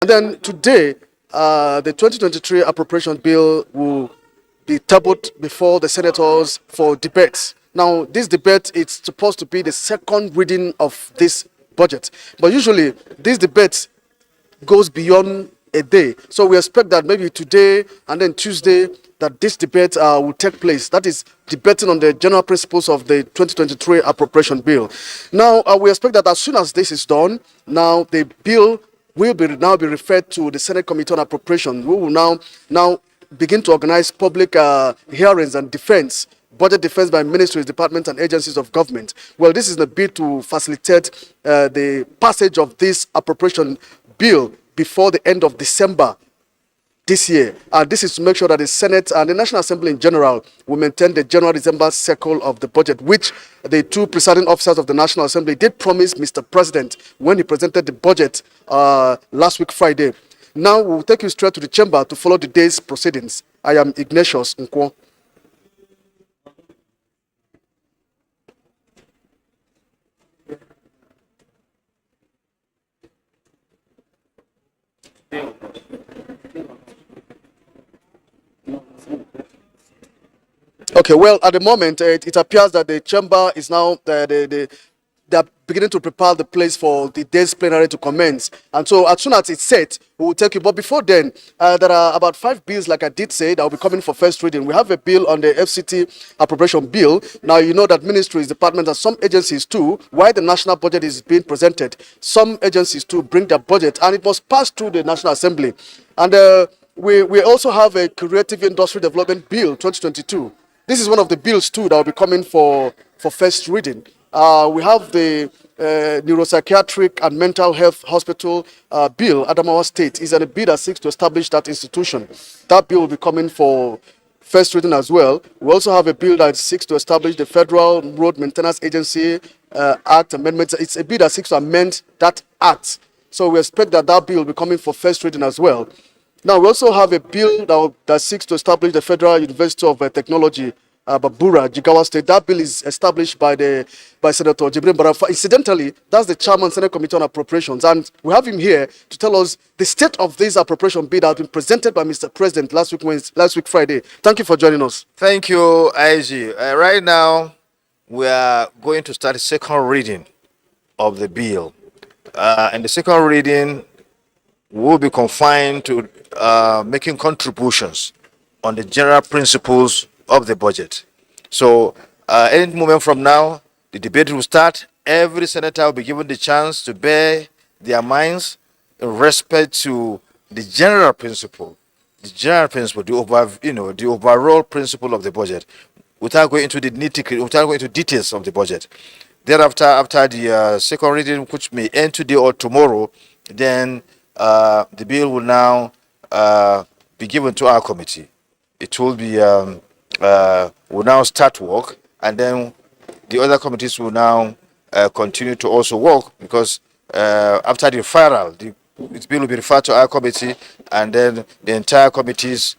And then today, the 2023 appropriation bill will be tabled before the senators for debate. Now, this debate is supposed to be the second reading of this budget, but usually this debate goes beyond a day. So we expect that maybe today and then Tuesday that this debate will take place. That is debating on the general principles of the 2023 appropriation bill. Now we expect that as soon as this is done, now the bill will be referred to the Senate Committee on Appropriation. We will now begin to organize public hearings and budget defense by ministries, departments, and agencies of government. Well, this is a bid to facilitate the passage of this appropriation bill before the end of December this year. This is to make sure that the Senate and the National Assembly in general will maintain the January-December cycle of the budget, which the two presiding officers of the National Assembly did promise Mr. President when he presented the budget last week Friday. Now we'll take you straight to the chamber to follow the day's proceedings. I am Ignatius Nkwo. Okay, well, at the moment, it appears that the chamber is now, they are beginning to prepare the place for the day's plenary to commence. And so as soon as it's set, we will take you. But before then, there are about 5 bills, like I did say, that will be coming for first reading. We have a bill on the FCT appropriation bill. Now, you know that ministries, departments, and some agencies too, while the national budget is being presented, some agencies too bring their budget, and it must pass through the National Assembly. And we also have a creative industry development bill 2022. This is one of the bills too that will be coming for first reading. We have the neuropsychiatric and mental health hospital bill. Adamawa State is a bill that seeks to establish that institution. That bill will be coming for first reading as well. We also have a bill that seeks to establish the Federal Road Maintenance Agency Act amendment. It's a bill that seeks to amend that act. So we expect that bill will be coming for first reading as well. Now, we also have a bill that seeks to establish the Federal University of Technology, Babura, Jigawa State. That bill is established by Senator Jibril Barafa. Incidentally, that's the chairman, Senate Committee on Appropriations. And we have him here to tell us the state of this appropriation bill that has been presented by Mr. President last week Friday. Thank you for joining us. Thank you, IG. Right now, we are going to start the second reading of the bill. And the second reading will be confined to making contributions on the general principles of the budget. So any moment from now, the debate will start. Every senator will be given the chance to bear their minds in respect to the general principle, the overall principle of the budget, without going into the nitty-gritty, without going into details of the budget. Thereafter, after the second reading, which may end today or tomorrow, then the bill will now be given to our committee. It will be will now start work, and then the other committees will now continue to also work, because after the referral, the bill will be referred to our committee, and then the entire committees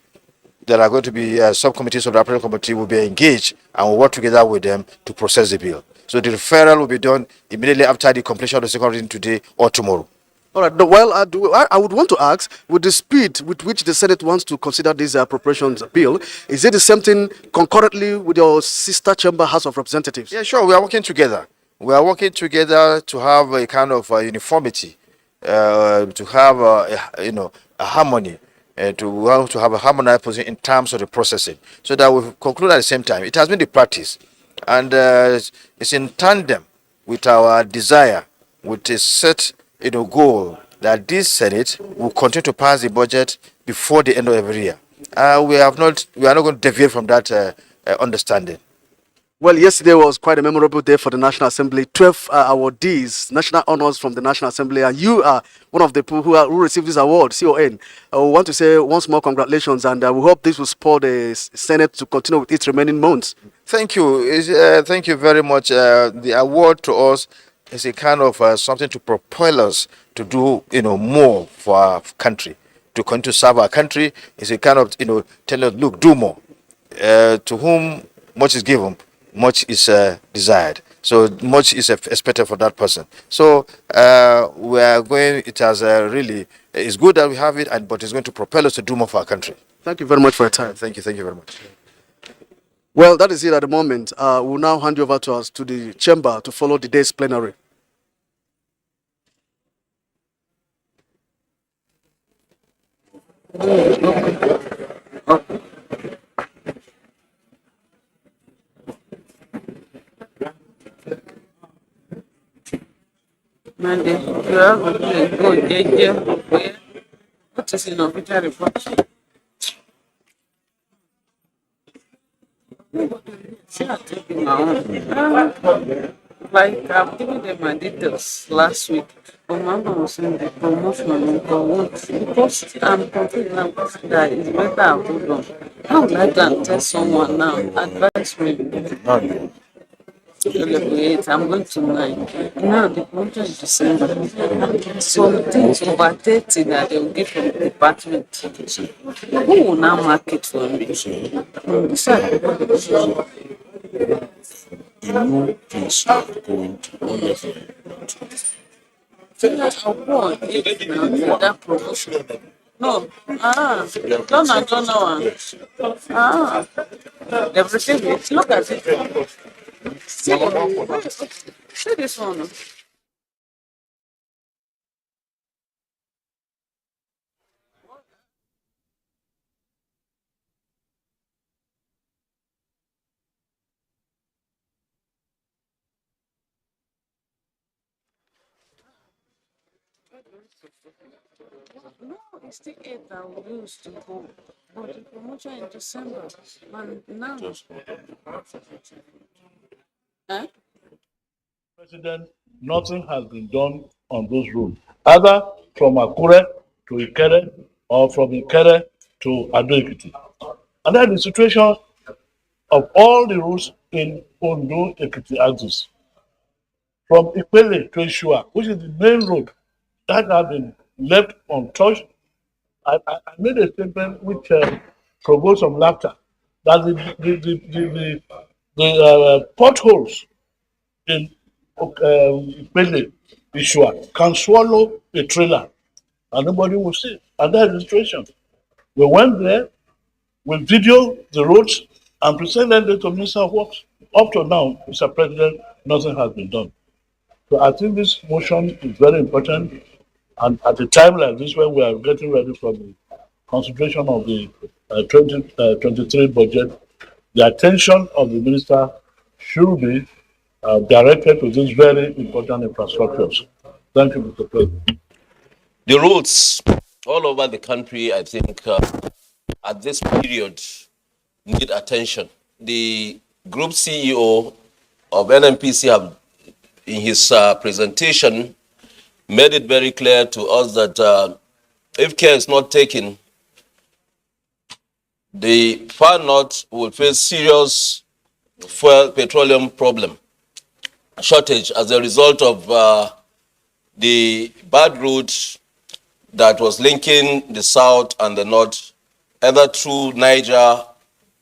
that are going to be subcommittees of the appropriate committee will be engaged and will work together with them to process the bill. So the referral will be done immediately after the completion of the second reading today or tomorrow. All right. Well, I would want to ask, with the speed with which the Senate wants to consider this appropriations bill, is it the same thing concurrently with your sister chamber, House of Representatives? Yeah, sure. We are working together. We are working together to have a kind of uniformity, to have a harmony, to have a harmonized position in terms of the processing, so that we conclude at the same time. It has been the practice, and it's in tandem with our desire, with a set goal that this Senate will continue to pass the budget before the end of every year. We are not going to deviate from that understanding. Well, yesterday was quite a memorable day for the National Assembly. 12 awardees, national honors from the National Assembly, and you are one of the people who received this award, CON. We want to say once more congratulations, and we hope this will spur the Senate to continue with its remaining months. Thank you. Thank you very much. The award to us is a kind of something to propel us to do more for our country, to continue to serve our country. It's a kind of tell us, look, do more. To whom much is given, much is desired. So much is expected for that person. So we are going. It has really. It's good that we have it, but it's going to propel us to do more for our country. Thank you very much for your time. Thank you. Thank you very much. Well, that is it at the moment. We'll now hand you over to us to the chamber to follow the day's plenary. Monday, you have a go JJ. What is in official report? See, I'm taking my own. Like I've given them my details last week. But Mama was saying the promotion because I'm confused now that it's better I hold on. How would I go and tell someone now? Advise me. I'm going to 9. Now the promotion is December. Some things over 30 that they will give from the department. Who will now mark it for me? I'll go on it now, that promotion. No, don't know. They've received it. Look at it. See this one. No, it's the 8 that we used to go. But the promotion in December. And now. Huh? President, nothing has been done on those routes, either from Akure to Ikere or from Ikere to Ado-Ekiti. And that's the situation of all the routes in Ondo-Ekiti axis. From Ipele to Ishua, which is the main road, that has been left untouched. I made a statement which provoked some laughter, that the potholes in Ipele, Ishua, can swallow a trailer and nobody will see it. And that's the situation. We went there, we video the roads and presented it to Minister of Works. Up to now, Mr. President, nothing has been done. So I think this motion is very important. And at a time like this, when we are getting ready for the consideration of the 2023 budget, the attention of the minister should be directed to these very important infrastructures. Thank you, Mr. President. The roads all over the country, I think, at this period need attention. The group CEO of NNPC have, in his presentation, made it very clear to us that if care is not taken, the far north will face serious petroleum problem shortage as a result of the bad route that was linking the south and the north, either through Niger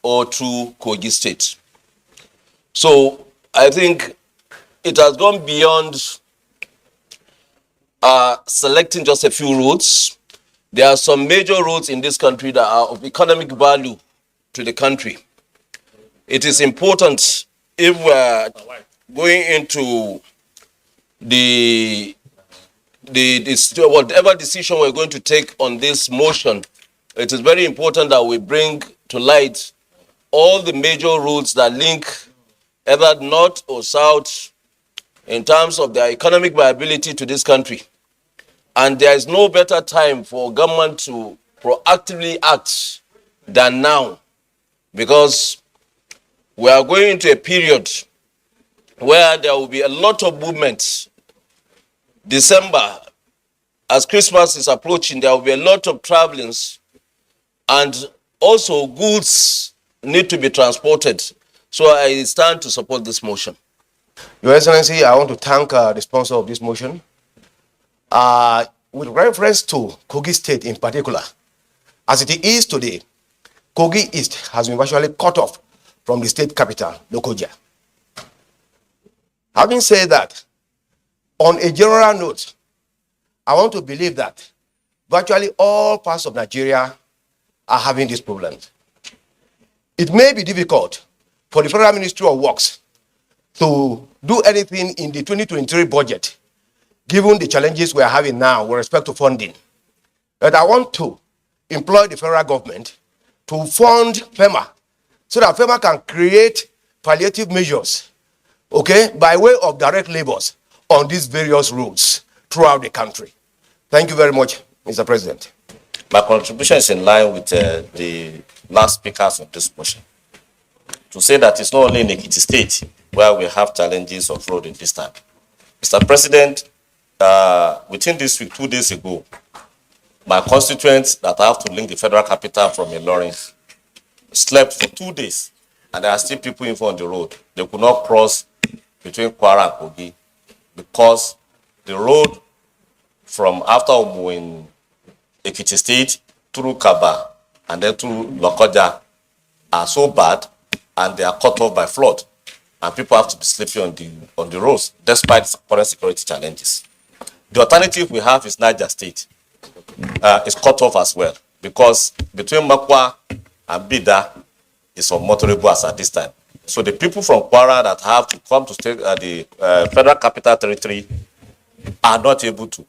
or through Kogi State. So I think it has gone beyond selecting just a few routes. There are some major roads in this country that are of economic value to the country. It is important, if we're going into whatever decision we're going to take on this motion, it is very important that we bring to light all the major routes that link either north or south in terms of their economic viability to this country. And there is no better time for government to proactively act than now, because we are going into a period where there will be a lot of movement. December, as Christmas is approaching, there will be a lot of travelings, and also goods need to be transported. So I stand to support this motion. Your Excellency, I want to thank the sponsor of this motion. With reference to Kogi State in particular, as it is today, Kogi East has been virtually cut off from the state capital, Lokoja. Having said that, on a general note, I want to believe that virtually all parts of Nigeria are having these problems. It may be difficult for the Federal Ministry of Works to do anything in the 2023 budget, given the challenges we are having now with respect to funding. But I want to employ the federal government to fund FEMA so that FEMA can create palliative measures, okay, by way of direct labors on these various roads throughout the country. Thank you very much, Mr. President. My contribution is in line with the last speakers of this motion. To say that it's not only in Ekiti State where we have challenges of road in this time. Mr. President, within this week, 2 days ago, my constituents that I have to link the federal capital from Ilorin slept for 2 days, and there are still people in front of the road. They could not cross between Kwara and Kogi because the road from after Omu in Ekiti State through Kaba and then through Lokoja are so bad, and they are cut off by flood, and people have to be sleeping on the roads despite current security challenges. The alternative we have is Niger State. It's cut off as well because between Makwa and Bida is unmotorable as at this time. So the people from Kwara that have to come to stay at the Federal Capital Territory are not able to.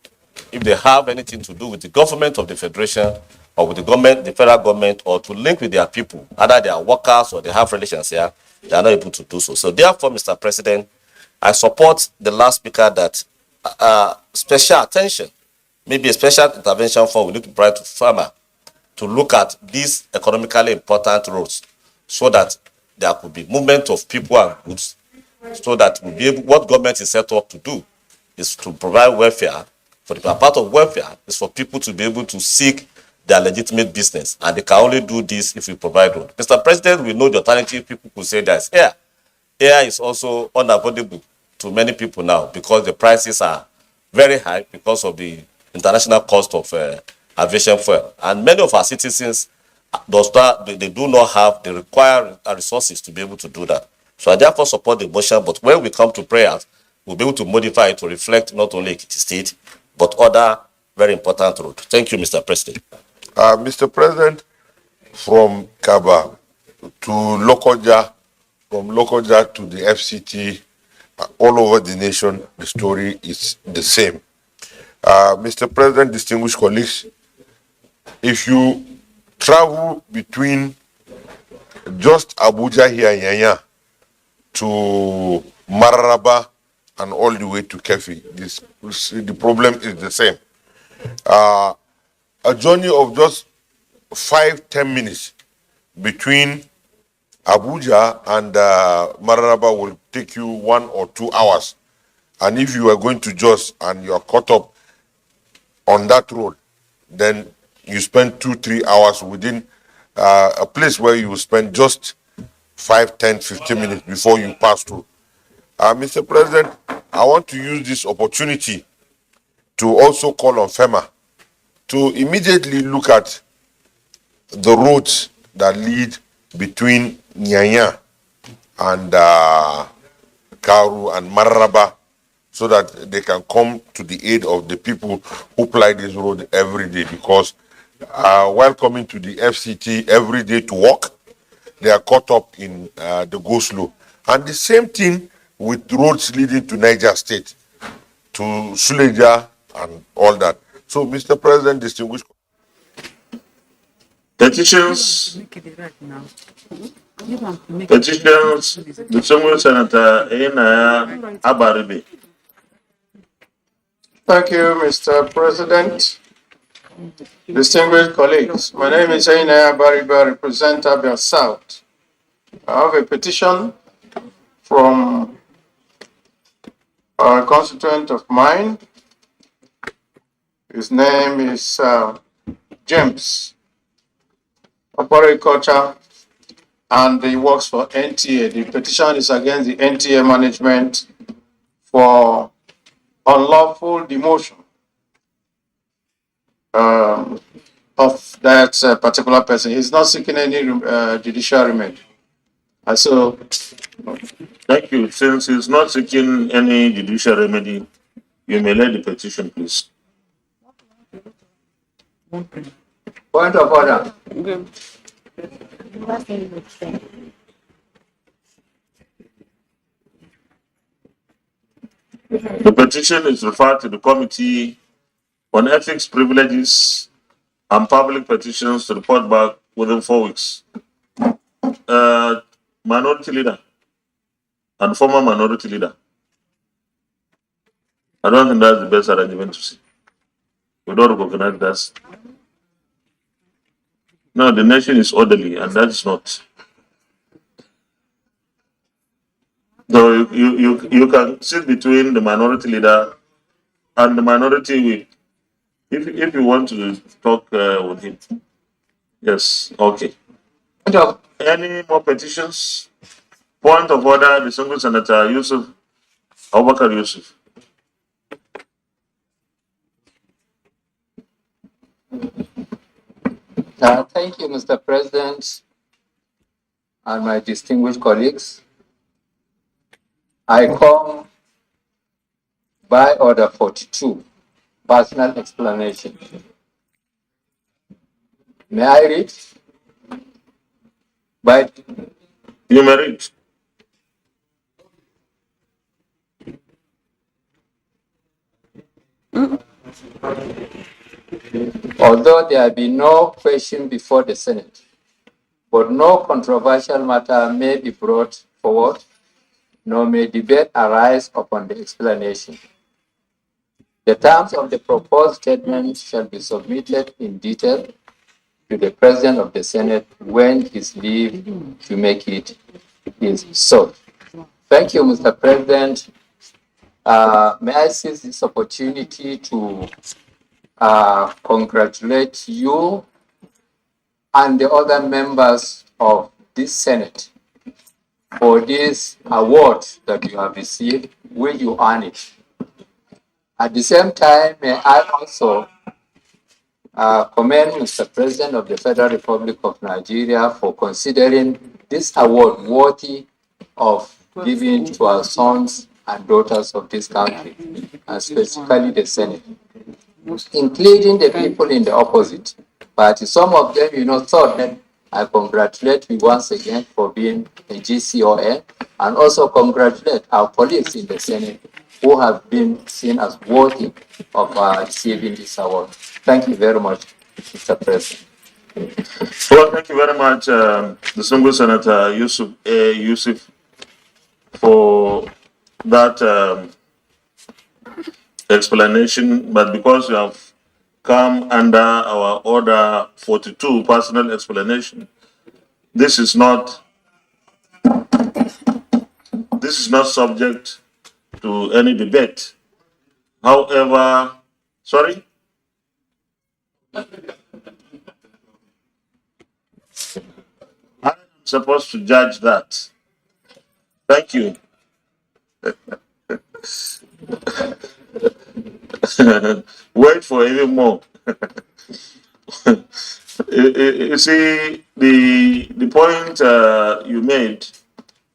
If they have anything to do with the government of the Federation or with the government, the federal government, or to link with their people, either they are workers or they have relations here, they are not able to do so. So therefore, Mr. President, I support the last speaker that special attention, maybe a special intervention fund we need to provide to farmer to look at these economically important roads so that there could be movement of people and goods, so that we'll be able, what government is set up to do is to provide welfare. For the part of welfare is for people to be able to seek their legitimate business, and they can only do this if we provide road. Mr. President, we know the alternative. People could say there's air. Air is also unavoidable to many people now because the prices are very high because of the international cost of aviation fuel, and many of our citizens they do not have the required resources to be able to do that. So I therefore support the motion, but when we come to prayers, we'll be able to modify it to reflect not only Ekiti State, but other very important roads. Thank you, Mr. President. Mr. President, from Kaba to Lokoja, from Lokoja to the FCT, all over the nation, the story is the same. Mr. President, distinguished colleagues, if you travel between just Abuja here in Yanya to Mararaba and all the way to Kefi, the problem is the same. A journey of just 5-10 minutes between Abuja and Mararaba will take you 1 or 2 hours. And if you are going to Jos and you are caught up on that road, then you spend 2-3 hours within a place where you will spend just 5, 10, 15 minutes before you pass through. Mr. President, I want to use this opportunity to also call on FEMA to immediately look at the roads that lead between Nyanya and Karu and Mararaba, so that they can come to the aid of the people who ply this road every day, because while coming to the FCT every day to work, they are caught up in the go-slow. And the same thing with roads leading to Niger State, to Suleja and all that. So, Mr. President, distinguished petitions, distinguished Senator Enaya Abaribe. Thank you, Mr. President. Distinguished colleagues, my name is Enaya Abaribe, I represent Abia South. I have a petition from a constituent of mine. His name is James of Agriculture, and he works for NTA. The petition is against the NTA management for unlawful demotion of that particular person. He's not seeking any judicial remedy. So, Thank you. Since he's not seeking any judicial remedy, you may lay the petition, please. point of order. Okay. The petition is referred to the Committee on Ethics, Privileges, and Public Petitions to report back within 4 weeks. Minority Leader and former Minority Leader. I don't think that's the best arrangement to see. We don't recognize that. No, the nation is orderly, and that is not. So you can sit between the Minority Leader and the Minority Whip if you want to talk with him. Yes, okay. Point of, Any more petitions? Point of order, the single Senator Yusuf, Abubakar Yusuf. thank you, Mr. President, and my distinguished colleagues. I come by order 42, personal explanation. May I read? By You may read. although there be no question before the Senate, but no controversial matter may be brought forward, nor may debate arise upon the explanation. The terms of the proposed statement shall be submitted in detail to the President of the Senate when his leave to make it is sought. Thank you, Mr. President. May I seize this opportunity to congratulate you and the other members of this Senate for this award that you have received, will you earn it? At the same time, may I also commend Mr. President of the Federal Republic of Nigeria for considering this award worthy of giving to our sons and daughters of this country, and specifically the Senate, including the people in the opposite party. Some of them, thought that I congratulate you once again for being a GCON, and also congratulate our colleagues in the Senate who have been seen as worthy of receiving this award. Thank you very much, Mr. President. Well, thank you very much, distinguished Senator Yusuf, for that explanation. But because you have come under our order 42, personal explanation, this is not subject to any debate. However, sorry? I'm supposed to judge that. Thank you. Wait for even more. You see, the point you made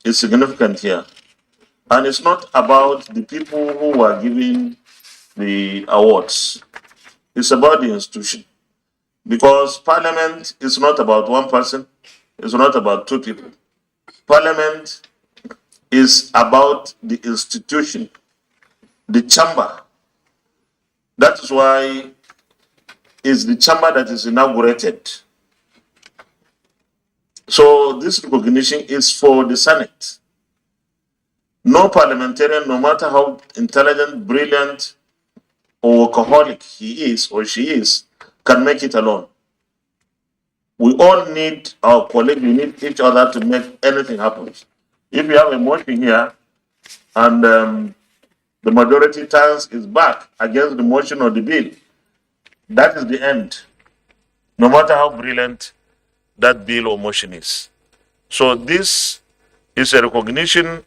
is significant here. And it's not about the people who are giving the awards. It's about the institution. Because Parliament is not about one person, it's not about two people. Parliament is about the institution, the chamber. That is why it's the chamber that is inaugurated. So this recognition is for the Senate. No parliamentarian, no matter how intelligent, brilliant, or workaholic he is or she is, can make it alone. We all need our colleagues, we need each other to make anything happen. If we have a motion here and the majority turns its back against the motion or the bill, that is the end, no matter how brilliant that bill or motion is. So this is a recognition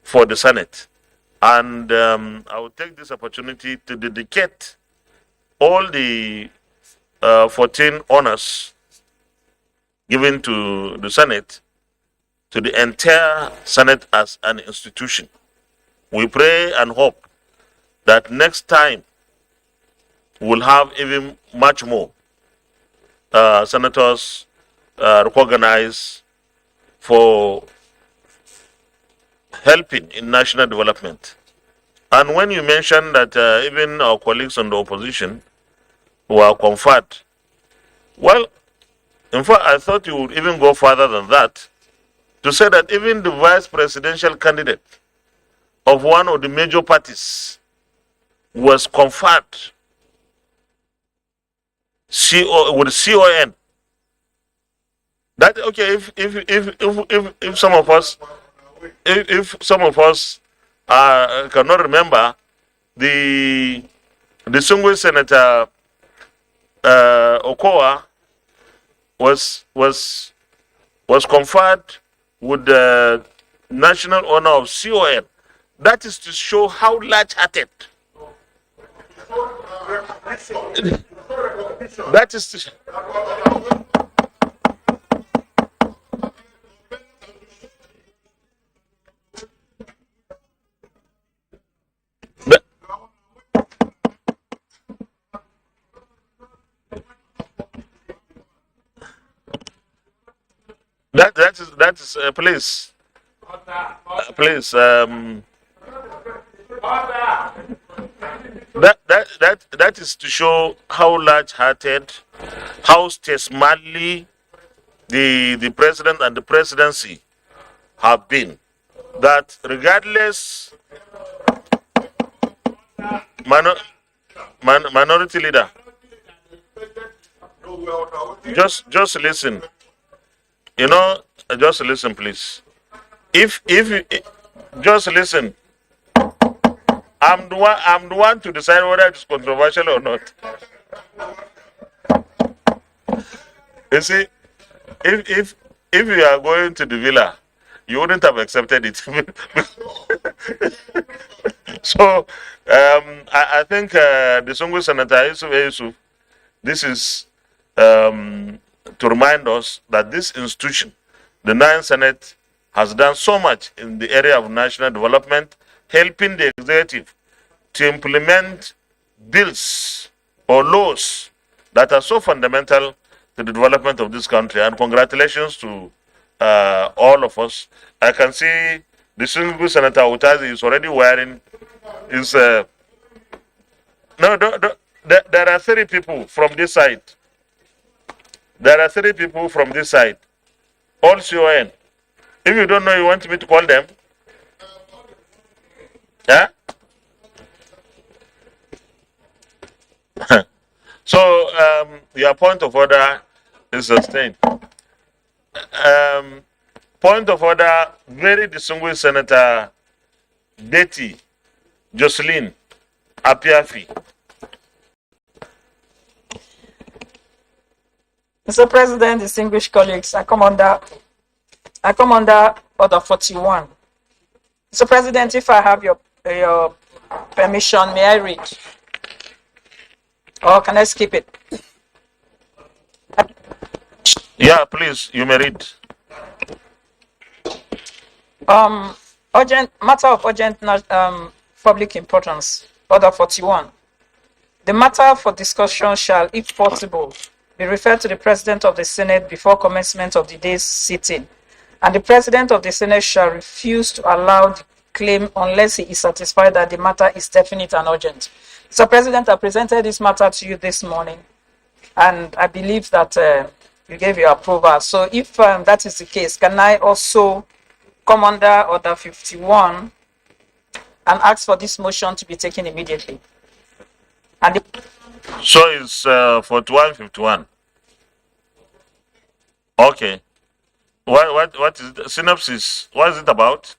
for the Senate. And I will take this opportunity to dedicate all the 14 honors given to the Senate to the entire Senate as an institution. We pray and hope that next time we'll have even much more senators recognized for helping in national development. And when you mention that even our colleagues on the opposition were conferred, well, in fact, I thought you would even go further than that to say that even the vice presidential candidate of one of the major parties was conferred with CON. That okay? If some of us, if some of us cannot remember, the distinguished Senator Okoa was conferred with the national honor of CON. That is to show how large-hearted. That is to. That is please, please that is to show how large-hearted, how statesmanly the president and the presidency have been. That regardless, minority leader, just listen. You know, just listen, please. If just listen, I'm the one to decide whether it's controversial or not. You see, if you are going to the villa, you wouldn't have accepted it. So I think the Songo Senator Yusuf, this is to remind us that this institution, the 9th Senate, has done so much in the area of national development, helping the executive to implement bills or laws that are so fundamental to the development of this country. And congratulations to all of us. I can see the single Senator Utazi is already wearing his. No, there are 3 people from this side. There are 3 people from this side. All CON. If you don't know, you want me to call them? Yeah? So, your point of order is sustained. Point of order, very distinguished Senator Betty Jocelyn Apiafi. Mr. President, distinguished colleagues, I come under Order 41. Mr. President, if I have your permission, may I read? Or can I skip it? Yeah, please, you may read. Matter of urgent public importance, Order 41. The matter for discussion shall, if possible, be referred to the President of the Senate before commencement of the day's sitting, and the President of the Senate shall refuse to allow the claim unless he is satisfied that the matter is definite and urgent. Mr. President, I presented this matter to you this morning, and I believe that you gave your approval. So if that is the case, can I also come under Order 51 and ask for this motion to be taken immediately? And so it's 4151. Okay. What is the synopsis? What is it about?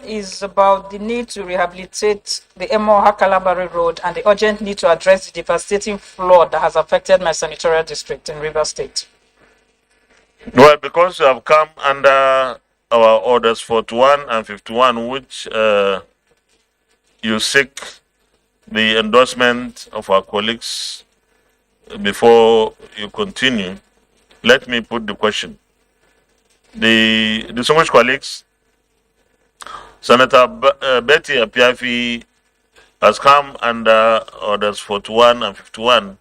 Is about the need to rehabilitate the Emoha Calabari Road and the urgent need to address the devastating flood that has affected my senatorial district in Rivers State. Well, because you have come under our orders 41 and 51, which you seek the endorsement of our colleagues before you continue, let me put the question. The distinguished colleagues, Senator Betty Apiafi has come under orders 41 and 51,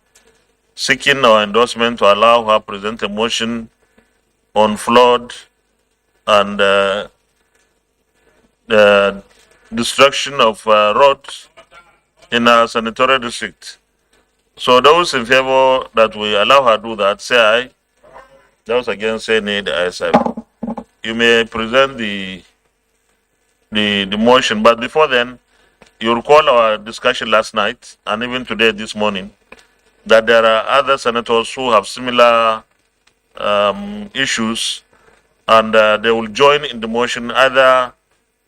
seeking our endorsement to allow her present a motion on flood and the destruction of roads in our senatorial district. So those in favor that we allow her to do that, say aye. Those against, say nay. The ayes have it. You may present the motion, but before then, you recall our discussion last night and even today, this morning, that there are other senators who have similar issues, and they will join in the motion either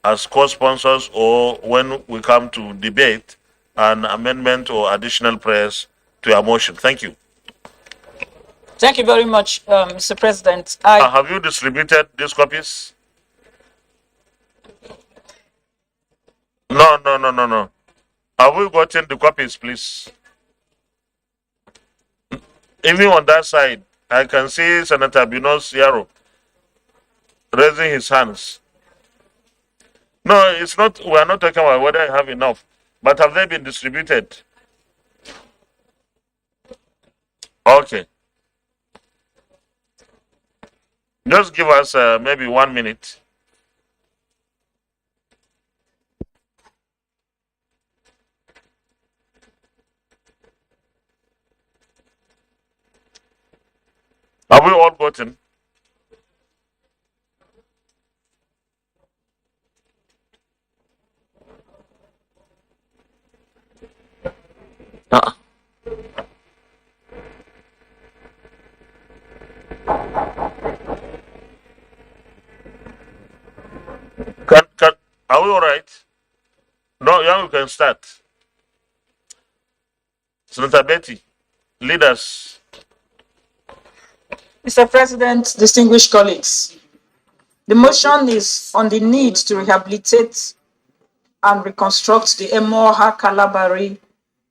as co-sponsors or when we come to debate an amendment or additional prayers to your motion. Thank you. Thank you very much, Mr. President. Have you distributed these copies? No. Have we gotten the copies, please? Even on that side, I can see Senator Binos Yaro raising his hands. No, it's not. We are not talking about whether I have enough, but have they been distributed? Okay. Just give us maybe 1 minute. Have we all gotten? Are we all right? No, yeah, we can start. Senator Betty, lead us. Mr. President, distinguished colleagues, the motion is on the need to rehabilitate and reconstruct the Emoha-Kalabari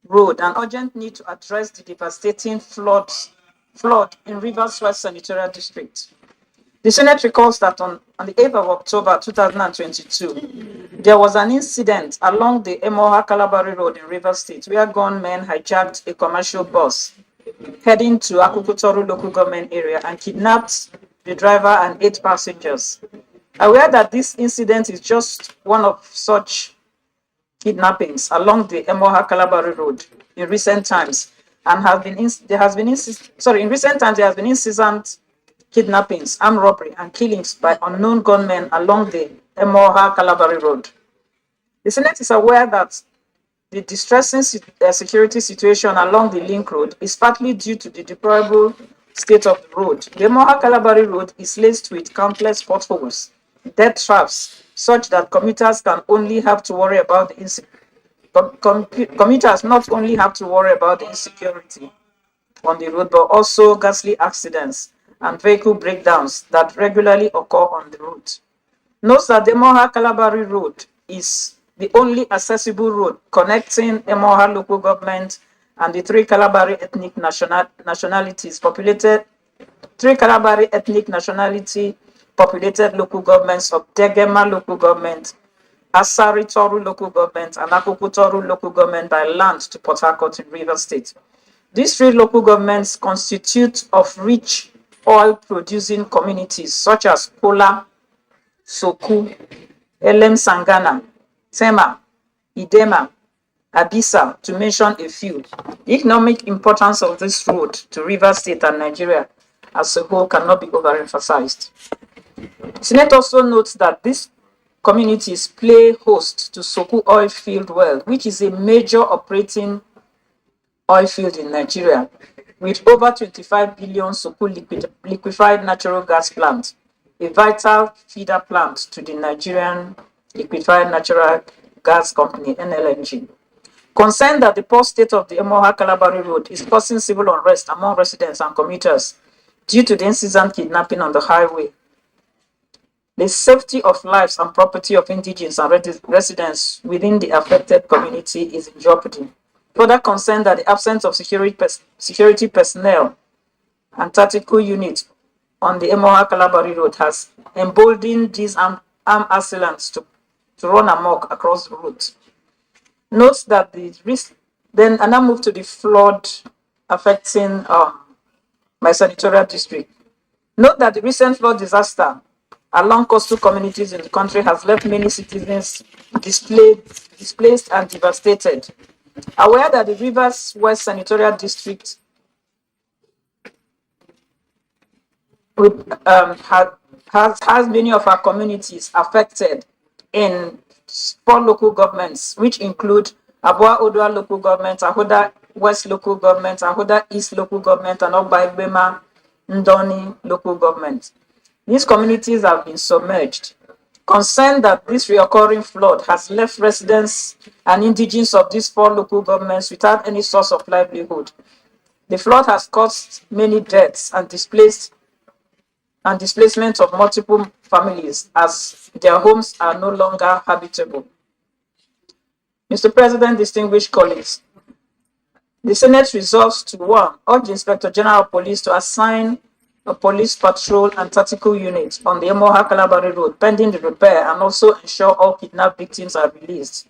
Road, an urgent need to address the devastating flood in Rivers West Senatorial District. The Senate recalls that on the 8th of October 2022, there was an incident along the Emoha-Kalabari Road in Rivers State where gunmen hijacked a commercial bus heading to Akukutoru local government area and kidnapped the driver and 8 passengers. Aware that this incident is just one of such kidnappings along the Emoha-Kalabari Road in recent times, and there has been incessant kidnappings, armed robbery, and killings by unknown gunmen along the Emoha-Kalabari Road. The Senate is aware that the distressing security situation along the link road is partly due to the deplorable state of the road. The Emoha-Kalabari Road is laced with countless potholes, death traps, such that commuters not only have to worry about the insecurity on the road, but also ghastly accidents and vehicle breakdowns that regularly occur on the route. Note that the Emoha-Kalabari Road is the only accessible road connecting Emoha local government and the three Kalabari ethnic nationality populated local governments of Degema local government, Asari Toru local government, and Akukutoru local government by land to Port Harcourt in Rivers State. These three local governments constitute of rich oil-producing communities such as Kola, Soku, Elem Sangana, Tema, Idema, Abisa, to mention a few. The economic importance of this road to Rivers State and Nigeria as a whole cannot be overemphasized. The Senate also notes that these communities play host to Soku oil field well, which is a major operating oil field in Nigeria, with over 25 billion Soku liquefied natural gas plant, a vital feeder plant to the Nigerian liquefied natural gas company, NLNG. Concerned that the poor state of the Emoha-Kalabari Road is causing civil unrest among residents and commuters due to the incessant kidnapping on the highway. The safety of lives and property of indigenous and residents within the affected community is in jeopardy. Further concerned that the absence of security personnel and tactical units on the Emoha Calabari Road has emboldened these armed assailants to run amok across the route. Note that the risk, then and now move to the flood affecting my senatorial district. Note that the recent flood disaster along coastal communities in the country has left many citizens displaced and devastated. Aware that the Rivers West Senatorial District has many of our communities affected in 4 local governments, which include Abua Odua local government, Ahoda West local government, Ahoda East local government, and Ogba Ndoni local government. These communities have been submerged. Concerned that this reoccurring flood has left residents and indigents of these 4 local governments without any source of livelihood. The flood has caused many deaths and displacement of multiple families as their homes are no longer habitable. Mr. President, distinguished colleagues, the Senate resolves to 1. Urge the Inspector General of Police to assign a police patrol and tactical unit on the Emoha Calabari Road pending the repair and also ensure all kidnapped victims are released.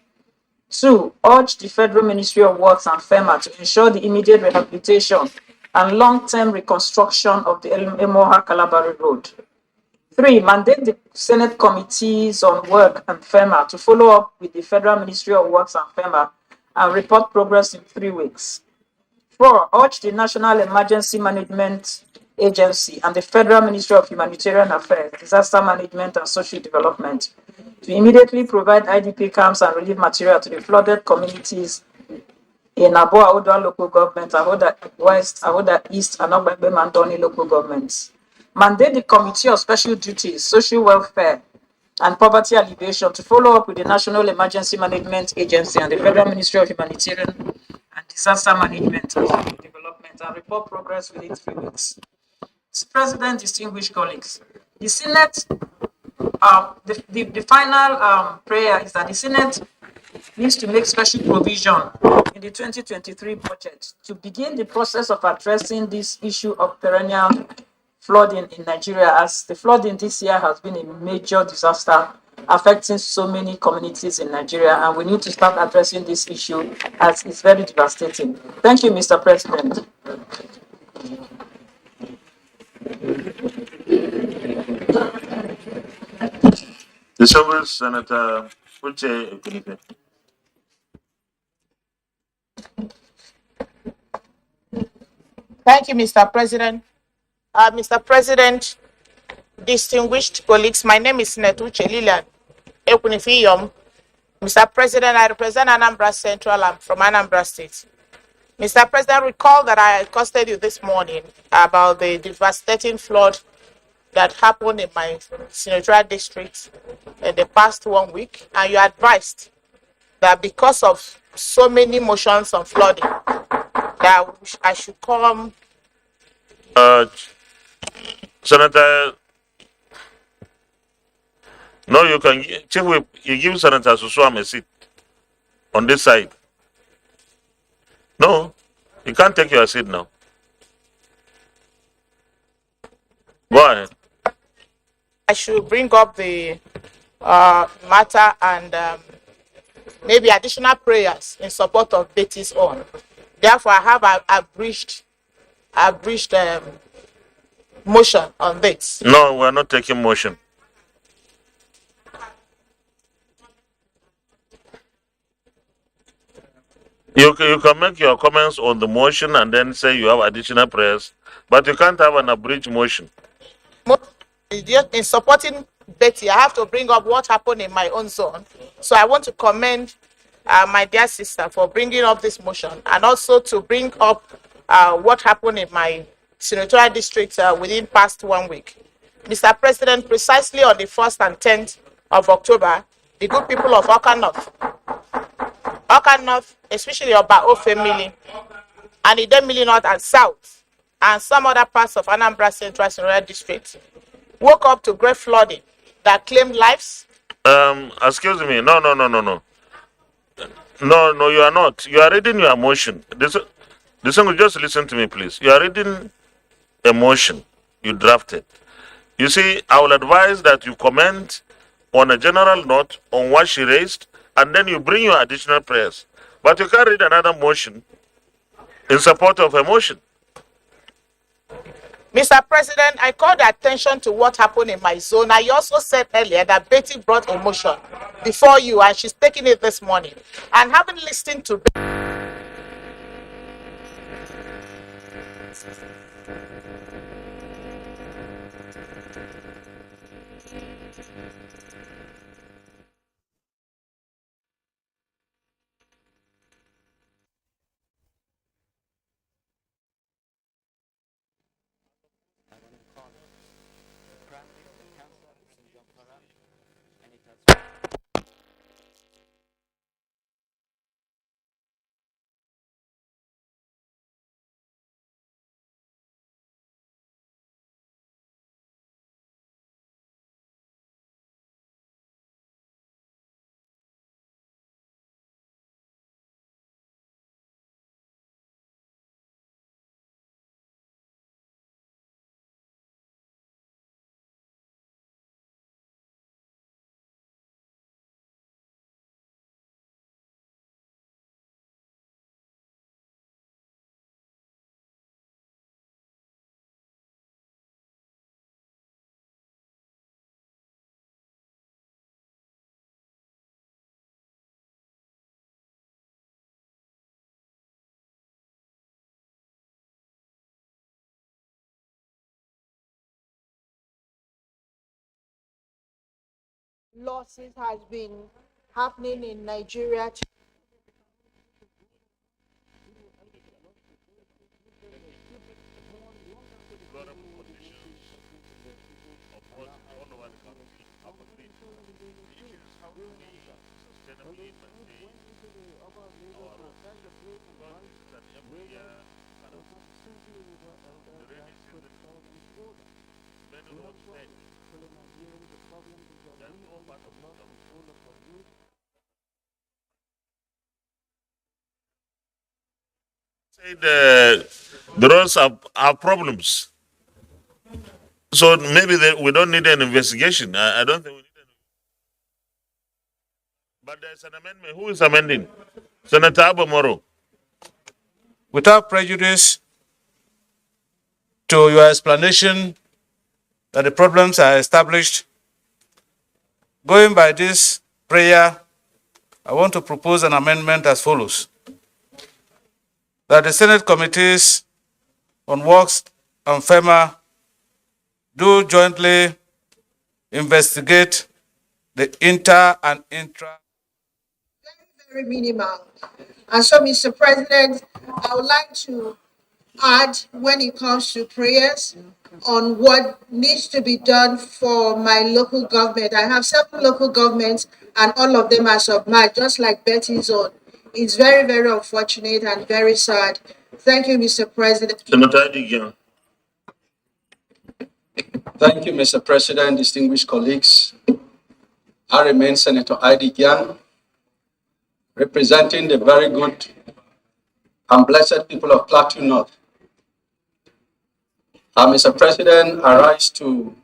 2. Urge the Federal Ministry of Works and FEMA to ensure the immediate rehabilitation and long-term reconstruction of the Emoha Calabari Road. 3. Mandate the Senate Committees on Work and FEMA to follow up with the Federal Ministry of Works and FEMA and report progress in 3 weeks. 4. Urge the National Emergency Management Agency and the Federal Ministry of Humanitarian Affairs, Disaster Management and Social Development to immediately provide IDP camps and relief material to the flooded communities in Abua Odua local government, Ahoda West, Ahoda East, and Ogbegbe Mandoni local governments. Mandate the Committee of Special Duties, Social Welfare, and Poverty Alleviation to follow up with the National Emergency Management Agency and the Federal Ministry of Humanitarian and Disaster Management and Social Development and report progress within 3 weeks. Mr. President, distinguished colleagues, the Senate, the final prayer is that the Senate needs to make special provision in the 2023 budget to begin the process of addressing this issue of perennial flooding in Nigeria, as the flooding this year has been a major disaster affecting so many communities in Nigeria, and we need to start addressing this issue as it's very devastating. Thank you, Mr. President. Distinguished Senator Uche Ekunife. Thank you, Mr. President. Mr. President, distinguished colleagues, my name is Netuche Lilian Ekunife. Mr. President, I represent Anambra Central. I'm from Anambra State. Mr. President, recall that I accosted you this morning about the devastating flood that happened in my senatorial district in the past 1 week, and you advised that because of so many motions on flooding, that I should come. Senator, no, you can, Chief Whip, you give Senator Suswam a seat on this side. No, you can't take your seat now. Go ahead. I should bring up the matter and maybe additional prayers in support of Betty's own. Therefore, I have a breached motion on this. No, we're not taking motion. You can make your comments on the motion and then say you have additional prayers, but you can't have an abridged motion. In supporting Betty, I have to bring up what happened in my own zone. So I want to commend my dear sister for bringing up this motion, and also to bring up what happened in my senatorial district within past 1 week. Mr. President, precisely on the 1st and 10th of October, the good people of Oka North, especially Oba Ofemili, and Idemili North and South, and some other parts of Anambra Central Senatorial District, woke up to great flooding that claimed lives. Excuse me. No, you are not. You are reading your motion. This just listen to me, please. You are reading a motion you drafted. You see, I will advise that you comment on a general note on what she raised, and then you bring your additional prayers. But you can't read another motion in support of a motion. Mr. President, I called attention to what happened in my zone. I also said earlier that Betty brought a motion before you, and she's taking it this morning. And having listened to losses has been happening in Nigeria. The roads have problems. So maybe we don't need an investigation. I don't think we need an. But there's an amendment. Who is amending? Senator Abomoro. Without prejudice to your explanation that the problems are established, going by this prayer, I want to propose an amendment as follows. That the Senate committees on Works and FEMA do jointly investigate the inter and intra. Very minimal. And so, Mr. President, I would like to add, when it comes to prayers, on what needs to be done for my local government. I have several local governments, and all of them are submerged, just like Betty's own. It's very, very unfortunate and very sad. Thank you, Mr. President. Senator Adigian. Thank you, Mr. President, distinguished colleagues. I remain Senator Adigian, representing the very good and blessed people of Plateau North. Mr. President, I rise to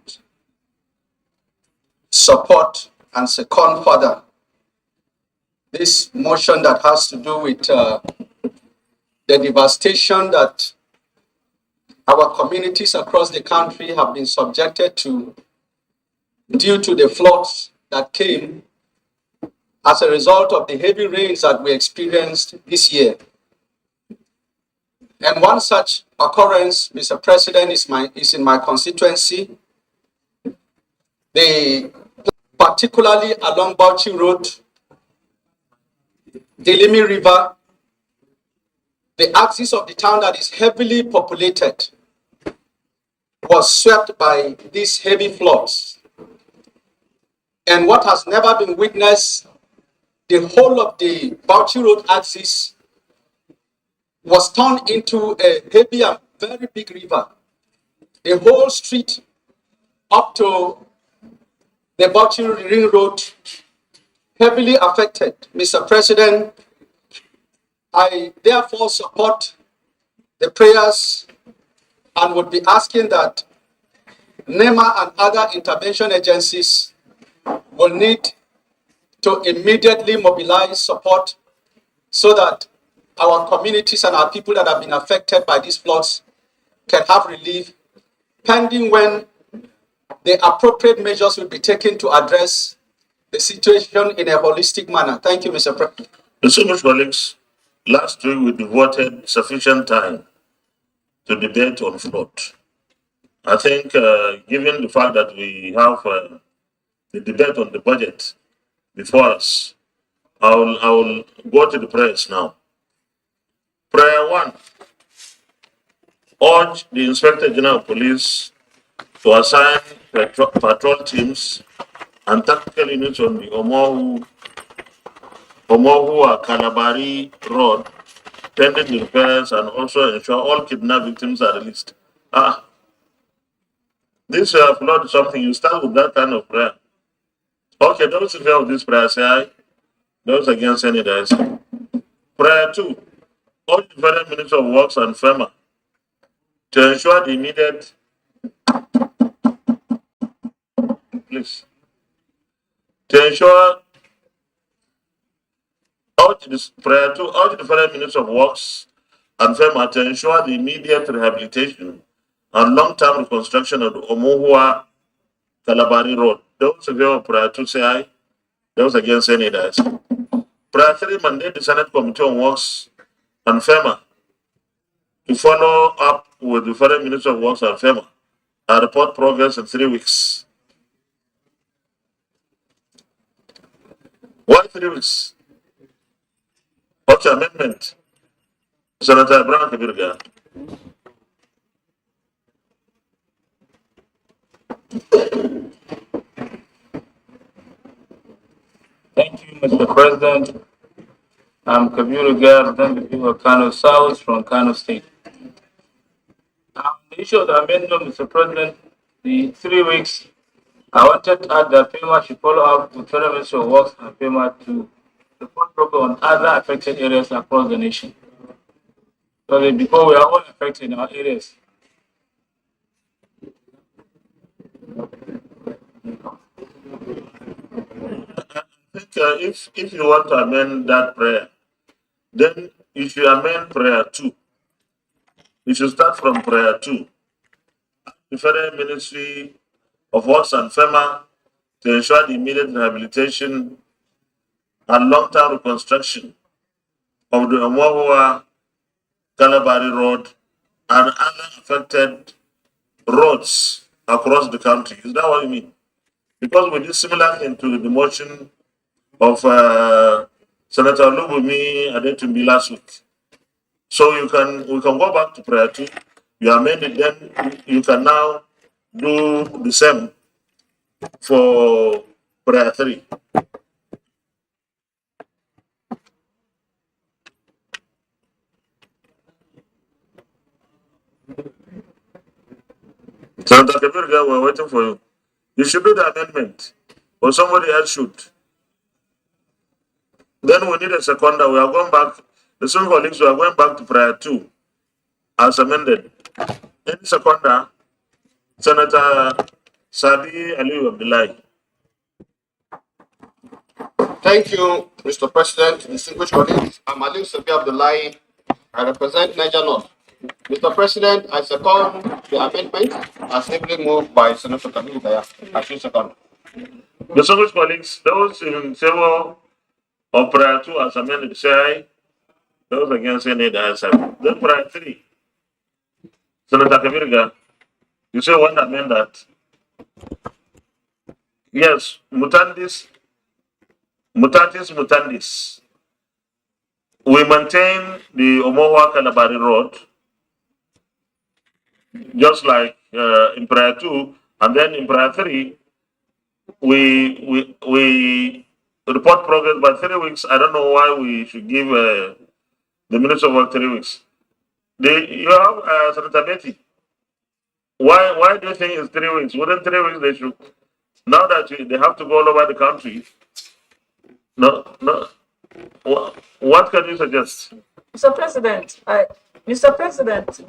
support and second further this motion that has to do with the devastation that our communities across the country have been subjected to due to the floods that came as a result of the heavy rains that we experienced this year. And one such occurrence, Mr. President, is in my constituency, particularly along Bauchi Road, the Limi River, the axis of the town that is heavily populated was swept by these heavy floods. And what has never been witnessed, the whole of the Bauchi Road axis was turned into a heavy and very big river. The whole street up to the Bauchi Ring Road heavily affected. Mr. President, I therefore support the prayers and would be asking that NEMA and other intervention agencies will need to immediately mobilize support so that our communities and our people that have been affected by these floods can have relief, pending when the appropriate measures will be taken to address the situation in a holistic manner. Thank you, Mr. President. Distinguished colleagues, last week we devoted sufficient time to debate on flood. I think, given the fact that we have the debate on the budget before us, I will go to the prayers now. Prayer 1. Urge the Inspector General of Police to assign patrol teams and tactical units on the Omohu Kalabari Road, pending the repairs, and also ensure all kidnapped victims are released. This flood is something, you start with that kind of prayer. Okay, those in favor of this prayer say aye. Those against any dice. Prayer 2. Urge the Federal Minister of Works and FEMA to ensure the immediate, please, to ensure, prayer 2, urge the Federal Minister of Works and FEMA to ensure the immediate rehabilitation and long-term reconstruction of the Omohua Kalabari Road. Those in favor of prayer 2 say aye. Those against any dice. Prayer 3, mandate the Senate Committee on Works and FEMA to follow up with the Federal Minister of Works and FEMA and report progress in 3 weeks. Why 3 weeks? What's the amendment? Senator Abraham Kabirga. Thank you, Mr. President. I'm Kabiru Gar, representative of Kano South from Kano State. The issue of the amendment, Mr. President, the 3 weeks, I wanted to add that FEMA should follow up with Federal Ministry of Works and FEMA to report properly on other affected areas across the nation. So before we are all affected in our areas. I think if you want to amend that prayer, then you should amend prayer 2. You should start from prayer 2. The Federal Ministry of Works and FEMA to ensure the immediate rehabilitation and long-term reconstruction of the Omohua Kalabari Road and other affected roads across the country. Is that what you mean? Because we did similar thing to the motion of Senator Lubumi Adetumbi last week. So we can go back to prayer 2. You amend it, then you can now do the same for prayer 3. Senator Kabirga, we're waiting for you. You should do the amendment, or somebody else should. Then we need a seconder. We are going back, the same colleagues, we are going back to prayer 2 as amended. Any seconder, Senator Sabi Aliyu Abdullahi. Thank you, Mr. President, distinguished colleagues. I'm Aliyu Sabi Abdullahi. I represent Niger North. Mr. President, I second the amendment as ably moved by Senator Kabiru Gaya. I should second. Distinguished colleagues, those in favor of prayer 2 as amended say aye. Those against any answer. Then prayer 3. Senator Kabirga, you say want to amend that? Yes, mutatis mutandis. We maintain the Omohua Kalabari Road, just like in prayer 2, and then in prayer 3, we report progress by 3 weeks. I don't know why we should give the Minister of Work 3 weeks. You have Senator Betty. Why do you think it's 3 weeks? Within 3 weeks they should. Now that they have to go all over the country. No. What can you suggest? Mr. President,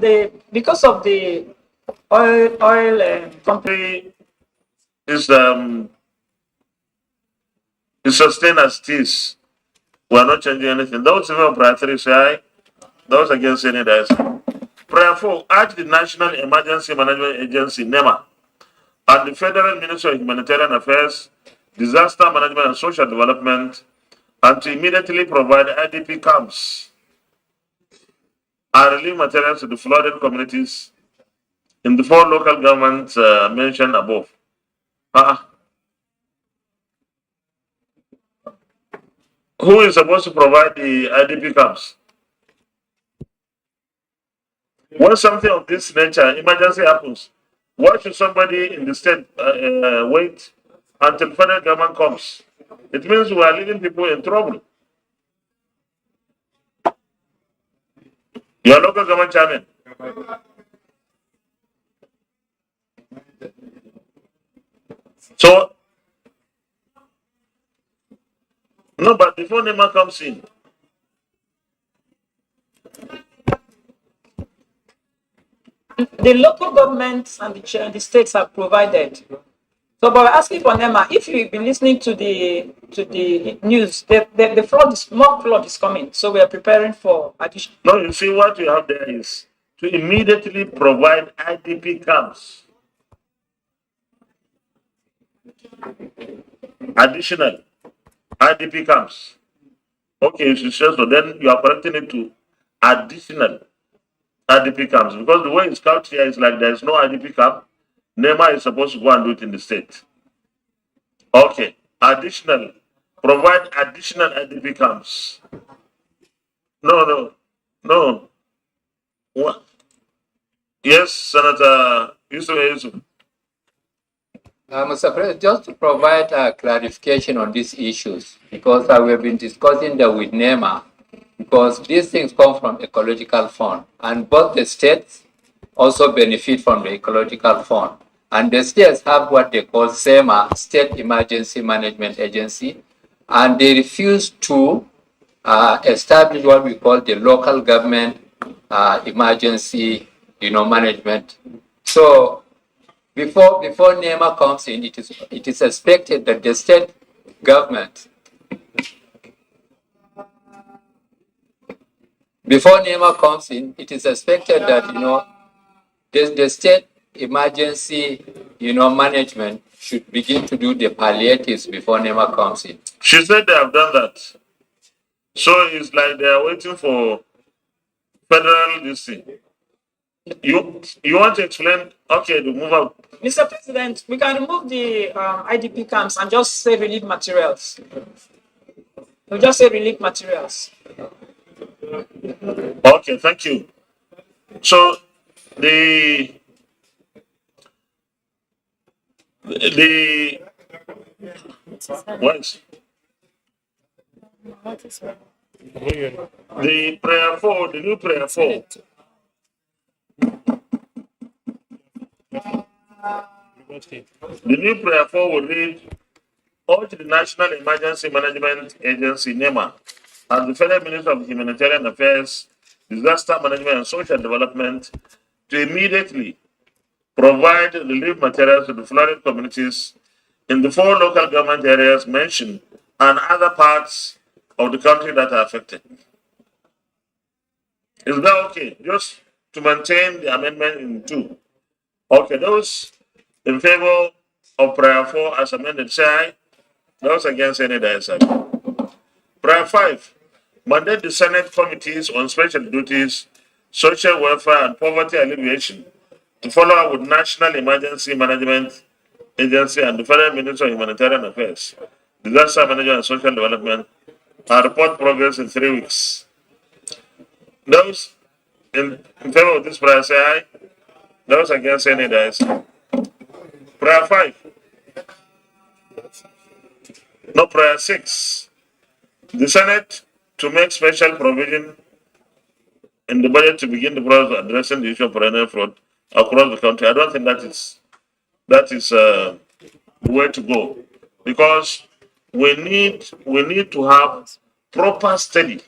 because of the oil company is sustained as it is. We are not changing anything. Those even prayer 3 say those against any dice. Prayer 4, urge the National Emergency Management Agency, NEMA, and the Federal Ministry of Humanitarian Affairs, Disaster Management and Social Development, and to immediately provide IDP camps and relief materials to the flooded communities in the 4 local governments mentioned above. Who is supposed to provide the IDP camps? When something of this nature, emergency happens, why should somebody in the state wait until federal government comes? It means we are leaving people in trouble. Your local government chairman. So, no, but before NEMA comes in, the local governments and the states have provided. So, but we're asking for NEMA. If you've been listening to the news, the flood is more flood is coming. So we are preparing for additional. no, you see what you have there is to immediately provide IDP camps. Additional IDP camps. Okay, you should say so. Then you are correcting it to additional IDP camps because the way it's couched here is like there is no IDP camp. NEMA is supposed to go and do it in the state. Okay, additional, provide additional IDP camps. No. What? Yes, Senator Yusuf. Mr. President, just to provide clarification on these issues, because we have been discussing that with NEMA, because these things come from ecological fund, and both the states also benefit from the ecological fund. And the states have what they call SEMA, State Emergency Management Agency, and they refuse to establish what we call the local government emergency, management. So before NEMA comes in, it is expected that the state government, before NEMA comes in, it is expected that the state emergency management should begin to do the palliatives before NEMA comes in. She said they have done that. So it's like they are waiting for federal this thing. You want to explain? Okay, to move out. Mr. President, we can remove the IDP camps and just say relief materials. We'll just say relief materials. Okay, thank you. So the what? The prayer 4, the new prayer 4. The new prayer 4 will read, urge the National Emergency Management Agency, NEMA, and the Federal Ministry of Humanitarian Affairs, Disaster Management and Social Development to immediately provide relief materials to the flooded communities in the 4 local government areas mentioned and other parts of the country that are affected. Is that okay? Just to maintain the amendment in 2. Okay, those in favor of prayer 4 as amended, say aye. Those against any say no. Prayer 5, mandate the Senate committees on special duties, social welfare and poverty alleviation to follow up with National Emergency Management Agency and the Federal Ministry of Humanitarian Affairs, Disaster Management and Social Development, and report progress in 3 weeks. Those in favor of this prayer say aye. Those against any say. Prayer 5. No, prayer 6. The Senate to make special provision in the budget to begin the process of addressing the issue of perennial fraud across the country. I don't think that is the way to go, because we need to have proper study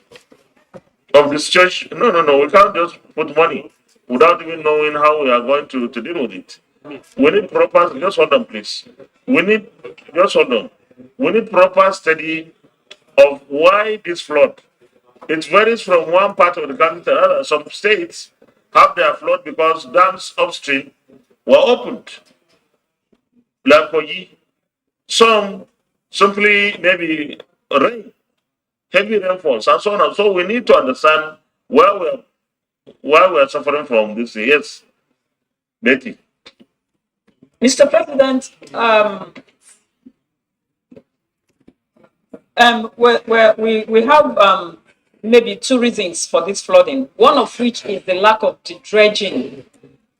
of the situation. No, we can't just put money. without even knowing how we are going to deal with it. We need proper, just hold on, please. Just hold on. We need proper study of why this flood. It varies from one part of the country to another. Some states have their flood because dams upstream were opened. Like Kogi. Some simply maybe rain, heavy rainfalls, and so on and so. We need to understand why we're suffering from this. Yes, Betty. Mr. President, we have maybe two reasons for this flooding. One of which is the lack of the dredging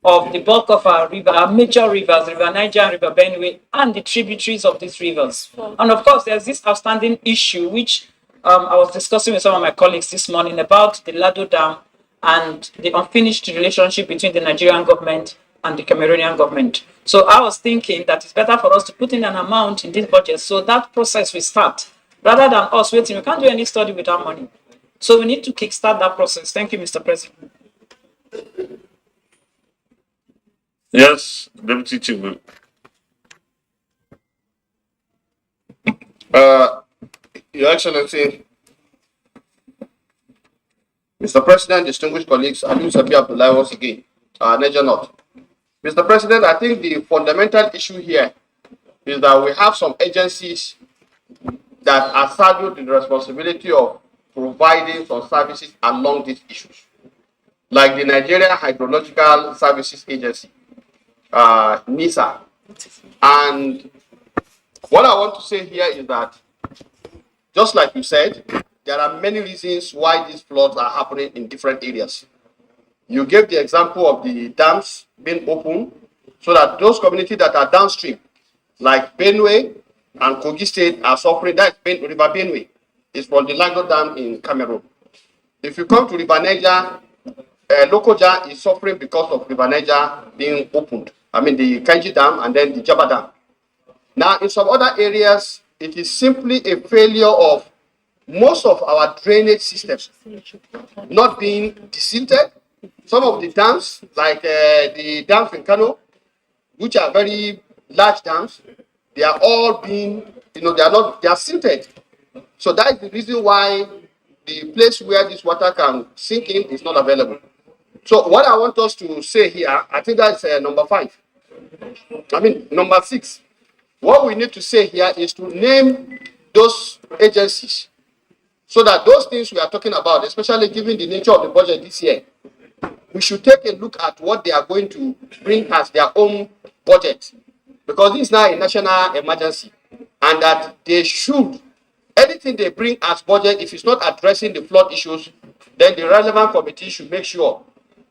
of the bulk of our major rivers, River Niger and River Benue, and the tributaries of these rivers. And of course, there's this outstanding issue which I was discussing with some of my colleagues this morning about the Lado Dam and the unfinished relationship between the Nigerian government and the Cameroonian government. So I was thinking that it's better for us to put in an amount in this budget so that process will start, rather than us waiting. We can't do any study without money. So we need to kickstart that process. Thank you, Mr. President. Yes, Deputy Chief. Your Excellency, Mr. President, distinguished colleagues, Adu Sabi Abdullah once again, Niger North. Mr. President, I think the fundamental issue here is that we have some agencies that are saddled with the responsibility of providing some services along these issues, like the Nigerian Hydrological Services Agency, NISA. And what I want to say here is that, just like you said, there are many reasons why these floods are happening in different areas. You gave the example of the dams being open so that those communities that are downstream, like Benue and Kogi State, are suffering. That's River Benue. It's from the Lagos Dam in Cameroon. If you come to River Niger, Lokoja is suffering because of River Niger being opened. I mean, the Kanji Dam and then the Jaba Dam. Now, in some other areas, it is simply a failure of most of our drainage systems not being desilted. Some of the dams, like the dams in Kano, which are very large dams, they are all being, they are silted. So that is the reason why the place where this water can sink in is not available. So what I want us to say here, I think that's number 6. What we need to say here is to name those agencies so that those things we are talking about, especially given the nature of the budget this year, we should take a look at what they are going to bring as their own budget, because this is now a national emergency, and that they should, anything they bring as budget, if it's not addressing the flood issues, then the relevant committee should make sure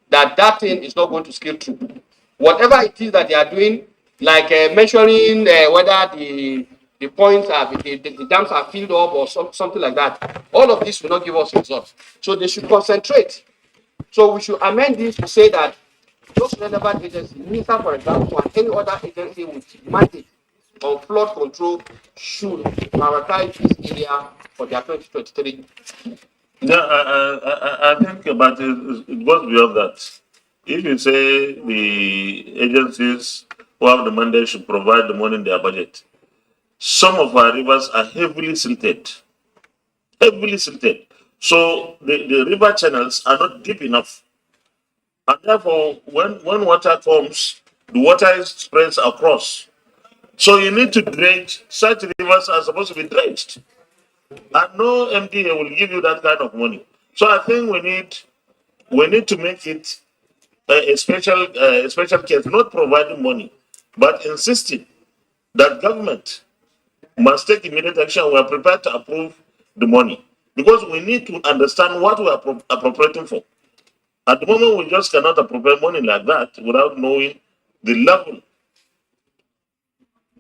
that that thing is not going to scale through. Whatever it is that they are doing, like measuring whether the points are, the dams are filled up or something like that, all of this will not give us results. So they should concentrate. So we should amend this to say that those relevant agencies, NISA for example, and any other agency with mandate on flood control should prioritize this area for their 2023. Yeah, I think about it goes beyond that. If you say the agencies who have the mandate should provide the money in their budget, some of our rivers are heavily silted. Heavily silted. So the river channels are not deep enough. And therefore, when water comes, the water spreads across. So you need to dredge. Such rivers are supposed to be dredged. And no MDA will give you that kind of money. So I think we need to make it a special case, not providing money, but insisting that government must take immediate action. We are prepared to approve the money because we need to understand what we are appropriating for. At the moment, we just cannot appropriate money like that without knowing the level.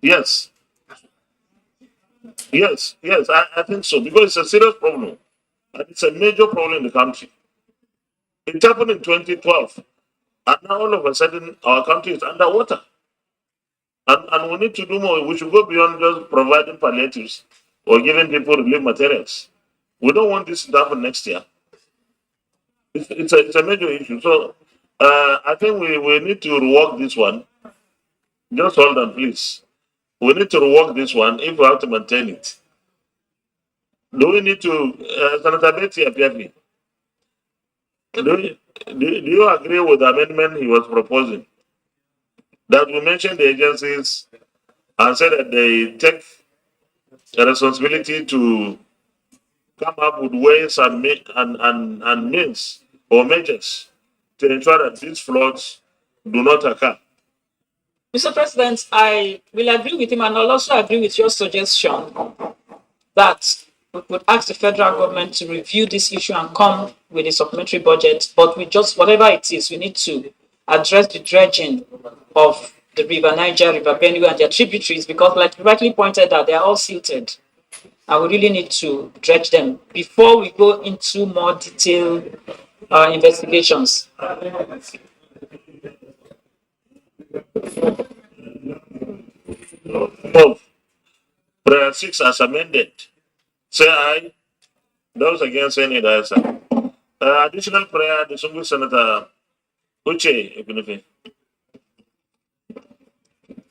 Yes. Yes, I think so, because it's a serious problem. And it's a major problem in the country. It happened in 2012. And now all of a sudden, our country is underwater. And we need to do more. We should go beyond just providing palliatives or giving people relief materials. We don't want this to happen next year. It's a major issue. So I think we need to rework this one. Just hold on, please. We need to rework this one if we have to maintain it. Do we need to, Senator Betty Apiafi, do you agree with the amendment he was proposing? That we mention the agencies and say that they take a responsibility to come up with ways and means or measures to ensure that these floods do not occur. Mr. President, I will agree with him, and I'll also agree with your suggestion that we could ask the federal government to review this issue and come with a supplementary budget. But we just, whatever it is, we need to address the dredging of the River Niger, River Benue, and their tributaries, because, like you rightly pointed out, they are all silted. And we really need to dredge them before we go into more detailed investigations. Of prayer 6 as amended. Say aye. Those against any answer. Additional prayer, distinguished Senator Uche Ekwunife.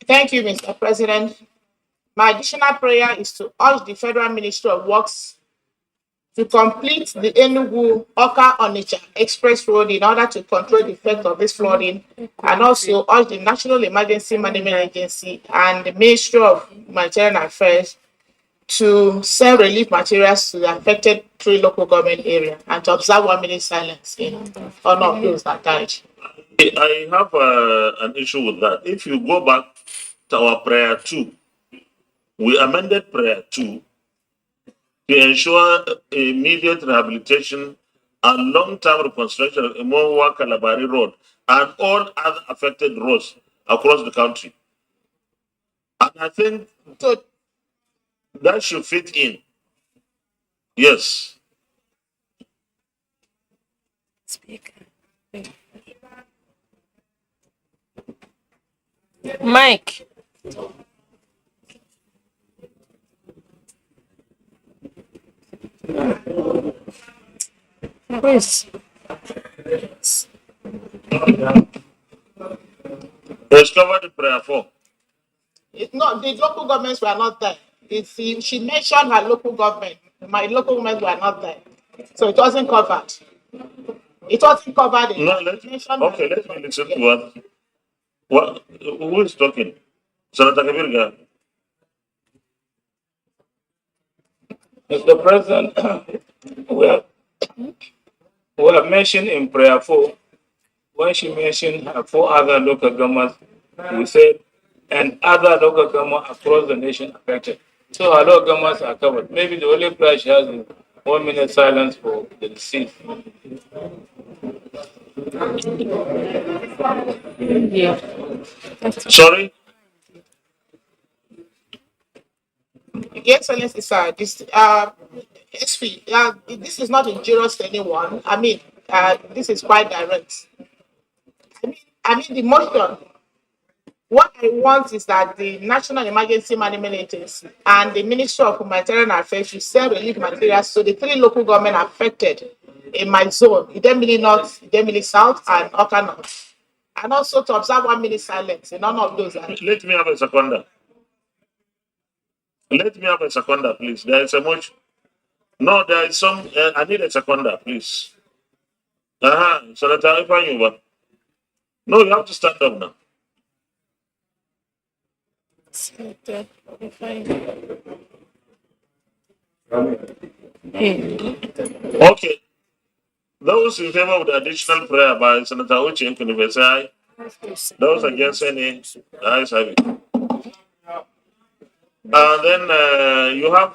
Thank you, Mr. President. My additional prayer is to urge the Federal Ministry of Works to complete the Enugu-Oka-Onitsha Express Road in order to control the effect of this flooding, and also urge the National Emergency Management Agency and the Ministry of Humanitarian Affairs to send relief materials to the affected 3 local government areas and to observe 1 minute silence in honor of those that died. I have an issue with that. If you go back to our prayer 2, we amended prayer 2 to ensure immediate rehabilitation and long-term reconstruction of Imowa Kalabari Road and all other affected roads across the country. And I think that should fit in. Yes. Speaker. Mike. Please. Let's cover the prayer 4. It's not, the local governments were not there. She mentioned her local government. My local government were not there. So it wasn't covered. It wasn't covered. No, let me listen to what. Who is talking? Senator Kabirga. Mr. President, we have mentioned in prayer 4, when she mentioned her 4 other local governments, we said, and other local governments across the nation affected. So our local governments are covered. Maybe the only prayer she has is 1 minute silence for the deceased. Yeah. Sorry? Your Excellency, sir, this SP, this is not injurious to anyone. I mean, this is quite direct. I mean, the motion. What I want is that the National Emergency Management Agency and the Ministry of Humanitarian Affairs should send relief materials to the 3 local government affected in my zone, Idemili North, Idemili South, and Oka North. And also to observe 1 minute silence in honor of those. Let me have a second. Let me have a second, please. There is a much. No, there is some. I need a second, please. Senator Ifanyuba. No, you have to stand up now. Okay. Those in favor of the additional prayer by Senator Uche Ekwunife say aye. Those against any ayes have it. And then you have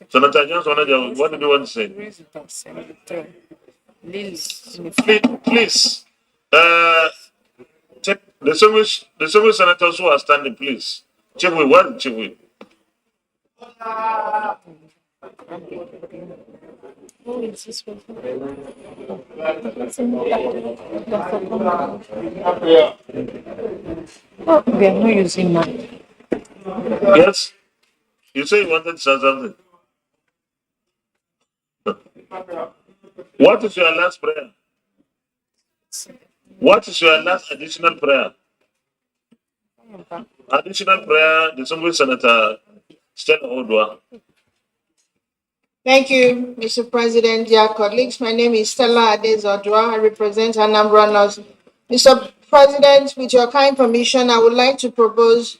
Senator Johnson. What did you want to say? Please. Check the service senators who are standing, please. Check with one, check with. Oh, we are not using mine. Yes? You say you wanted to say something. What is your last prayer? What is your last additional prayer? Additional prayer, distinguished Senator Stella Odwa. Thank you, Mr. President, dear colleagues. My name is Stella Adezodwa. I represent Anambra North. Mr. President, with your kind permission, I would like to propose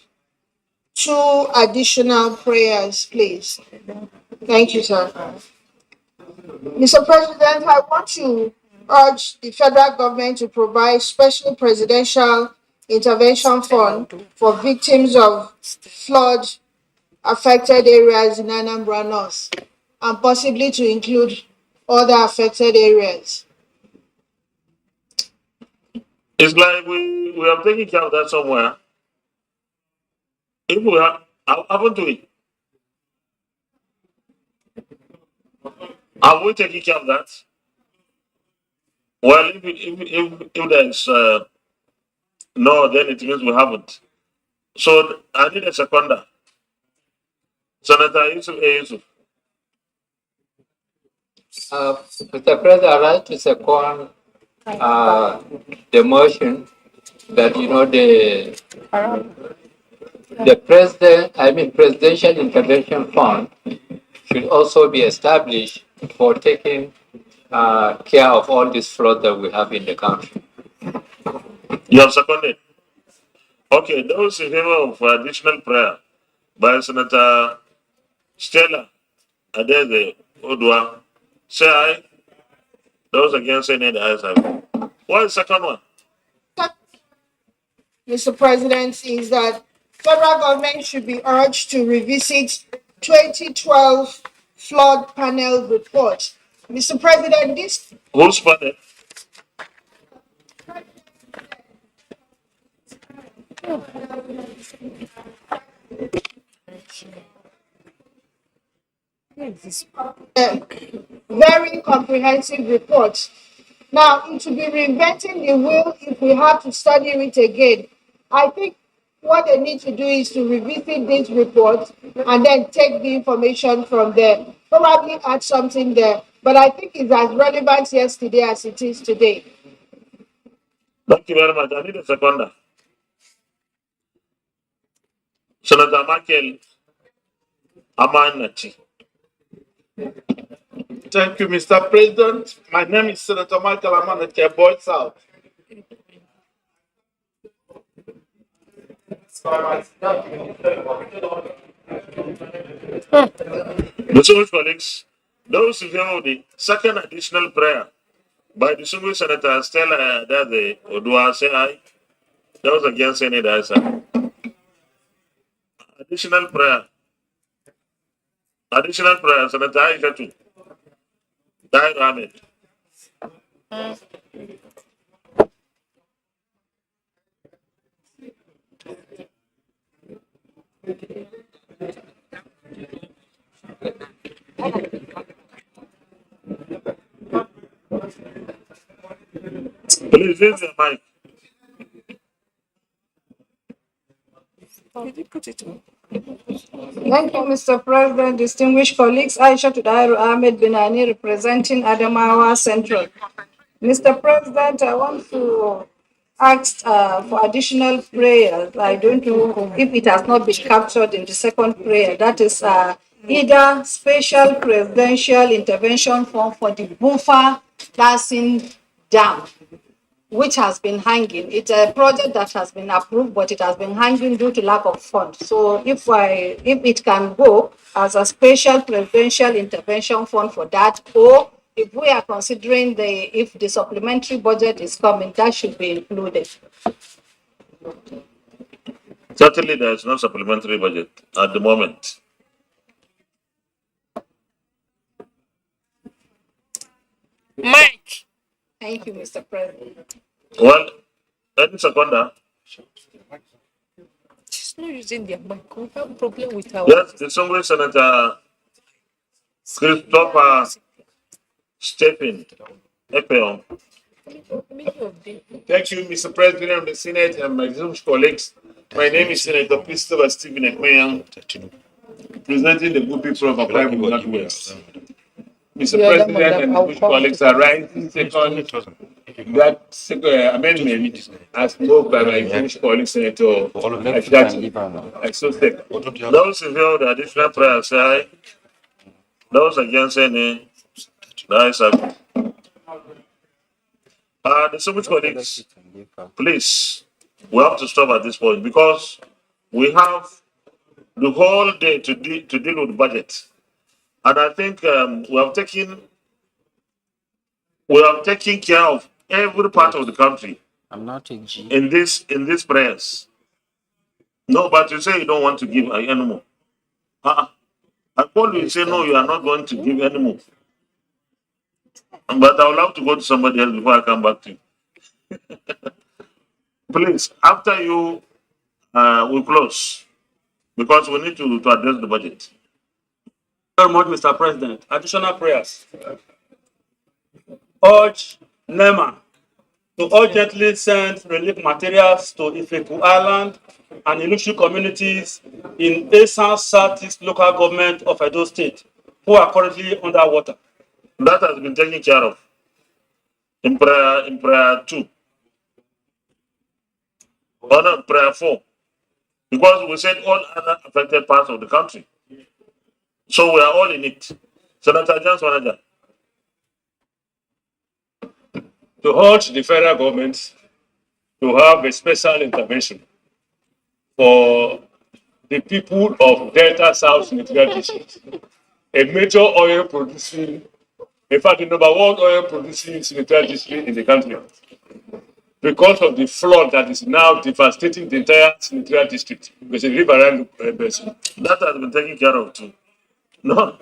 2 additional prayers, please. Thank you, sir. Mr. President, I want to urge the federal government to provide special presidential intervention fund for victims of flood affected areas in Anambra North, and possibly to include other affected areas. It's like we have taken care of that somewhere. If we haven't we? Have we taken care of that? Well, if there's no, then it means we haven't. So I need a seconder. Senator Yusuf. Mr. President, I'd like to second the motion that the presidential intervention fund should also be established for taking care of all this flood that we have in the country. You have seconded. Okay, those in favor of additional prayer by Senator Stella Adeze Odwa, say aye. Those against say nay, the ayes have it. What is the second one? Mr. President, is that federal government should be urged to revisit 2012 flood panel report. Mr. President, this... Who's panel? Very comprehensive report. Now, it will be reinventing the wheel if we have to study it again. I think what they need to do is to revisit this report and then take the information from there, probably add something there. But I think it's as relevant yesterday as it is today. Thank you very much. I need a seconder. Senator Michael Amanati. Thank you, Mr. President. My name is Senator Michael Amaneke, Boyd South. Distinguished colleagues, those in favor of the second additional prayer by distinguished Senator Stella Adeze Odwa, say aye. Those against say nay, the ayes have it. Additional prayer. Additional prayer, Senator Aishatu. Tahir Ahmed. Please use your mic. Thank you, Mr. President, distinguished colleagues. Aisha Tudairu Ahmed Binani, representing Adamawa Central. Mr. President, I want to ask for additional prayers. I don't know if it has not been captured in the second prayer. That is either special presidential intervention fund for the Bufa Basin Dam, which has been hanging. It's a project that has been approved, but it has been hanging due to lack of funds. So if it can go as a special presidential intervention fund for that, or if we are considering if the supplementary budget is coming, that should be included. Certainly, there is no supplementary budget at the moment. Mike. Thank you, Mr. President. Well, any seconder? She's not using their mic. We have a problem with our. Yes, distinguished Senator Christopher Stephen Epeon. Thank you, Mr. President of the Senate and my distinguished colleagues. My name is Senator Christopher Stephen Ekmeyan, presenting the good people of Accra Northwest. Mr. President and distinguished colleagues, are rising second that amendment as moved by my English colleague Senator Ashati. I so second. Those in favor of the additional prayer say aye. Those against say nay. The ayes have it. Distinguished colleagues, please, we have to stop at this point because we have the whole day to deal with budget. And I think we have taken care of every part of the country in these prayers. No, but you say you don't want to give anymore. I call you and say no, you are not going to give anymore. But I will have to go to somebody else before I come back to you. Please, after you, we close because we need to address the budget. Very much, Mr. President. Additional prayers. Urge NEMA to urgently send relief materials to Ifeku Island and Ilushu communities in Esan Southeast local government of Edo State, who are currently underwater. That has been taken care of in prayer 2. Or not prayer 4. Because we said all other affected parts of the country. So we are all in it. Senator James Manager. To urge the federal government to have a special intervention for the people of Delta South Nigerian District, a major oil producing, in fact, the number one oil producing Nigerian district in the country, because of the flood that is now devastating the entire Nigerian district. There's a river around Basin. That has been taken care of too. No,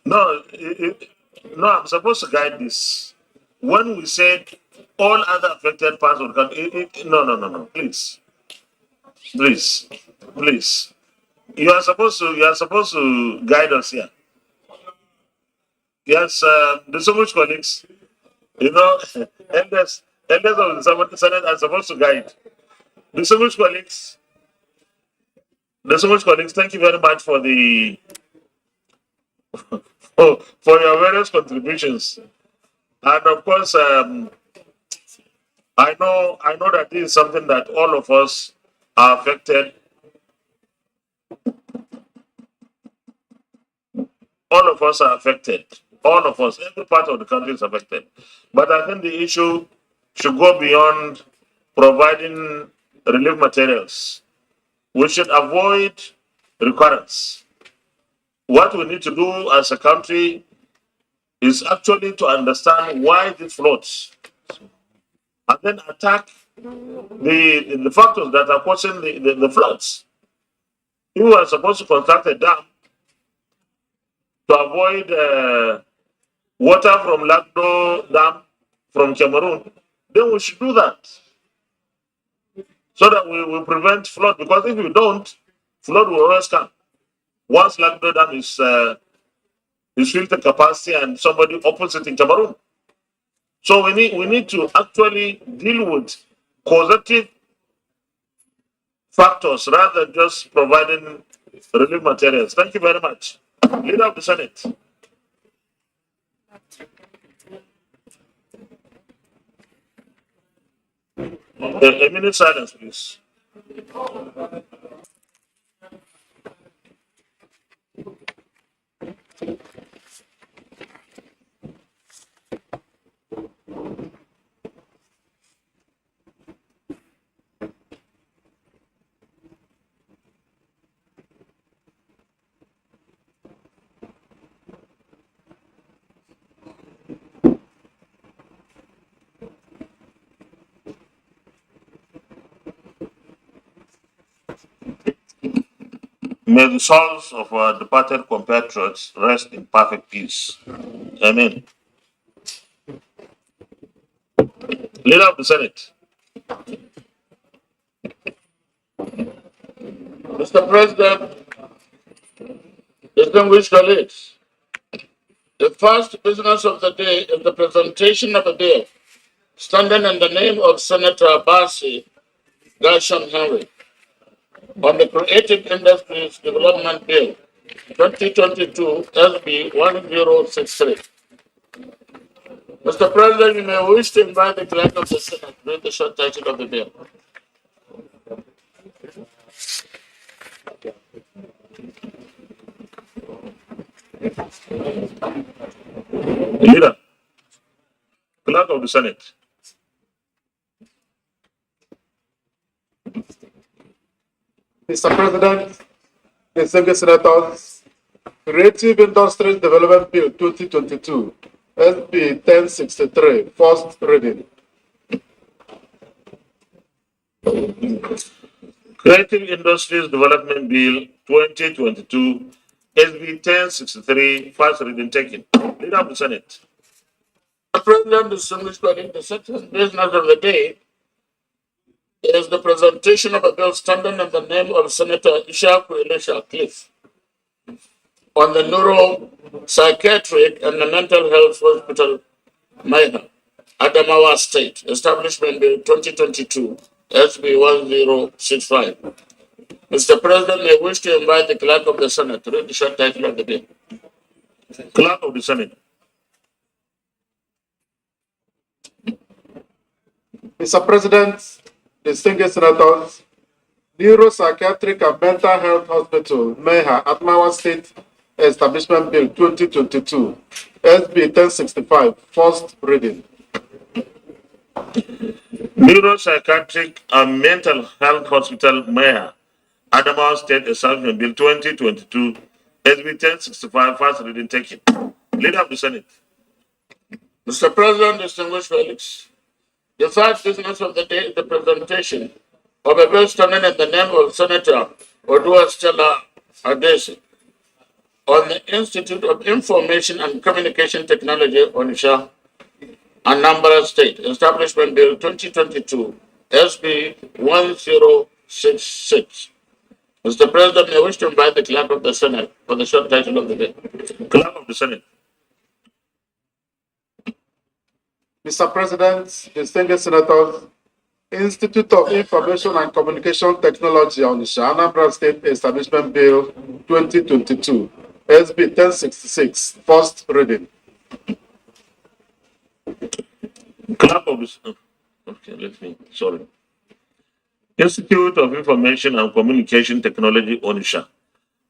no, no, I'm supposed to guide this. When we said all other affected parts of the country, no, please. You are supposed to guide us here. Yes, distinguished colleagues, elders of the Senate are supposed to guide. Distinguished colleagues, thank you very much for the for your various contributions. And of course, I know that this is something that all of us are affected. All of us are affected. All of us, every part of the country is affected. But I think the issue should go beyond providing relief materials. We should avoid recurrence. What we need to do as a country is actually to understand why these floods, and then attack the factors that are causing the floods. If we are supposed to construct a dam to avoid water from Lagdo Dam from Cameroon, then we should do that so that we will prevent flood. Because if we don't, flood will always come. Once Lagdo Dam is filled to capacity and somebody opens it in Cameroon. So we need to actually deal with causative factors rather than just providing relief materials. Thank you very much. Leader of the Senate. A minute silence, please. May the souls of our departed compatriots rest in perfect peace. Amen. Leader of the Senate. Mr. President, distinguished colleagues, the first business of the day is the presentation of a bill standing in the name of Senator Abasi Gershon Henry on the Creative Industries Development Bill 2022 SB 1063. Mr. President, you may wish to invite the clerk of the Senate to read the short title of the bill. Leader, clerk of the Senate. Mr. President, distinguished senators, Creative Industries Development Bill 2022, SB 1063, first reading. Creative Industries Development Bill 2022, SB 1063, first reading taken. Leader of the Senate. Mr. President, distinguished colleagues, the second business of the day is the presentation of a bill standing in the name of Senator Ishaku Elisha Cliff on the neuropsychiatric and the mental health hospital, Maiha, Adamawa State, Establishment Bill 2022, SB 1065. Mr. President, may wish to invite the clerk of the Senate to read the short title of the bill. Clerk of the Senate. Mr. President, distinguished senators, Neuropsychiatric and Mental Health Hospital, Maiha, Adamawa State Establishment Bill 2022, SB 1065, first reading. Neuropsychiatric and Mental Health Hospital, Mayor, Adamawa State Establishment Bill 2022, SB 1065, first reading taken. Leader of the Senate. Mr. President, distinguished colleagues, the third business of the day is the presentation of a bill standing in the name of Senator Odua Stella Adesi on the Institute of Information and Communication Technology, Onitsha, Anambra State, Establishment Bill 2022, SB 1066. Mr. President, I wish to invite the clerk of the Senate for the short title of the bill. Clerk of the Senate. Mr. President, distinguished senators, Institute of Information and Communication Technology, Onitsha, Anambra State Establishment Bill 2022, SB 1066, first reading. Clerk of the sorry. Institute of Information and Communication Technology, Onitsha,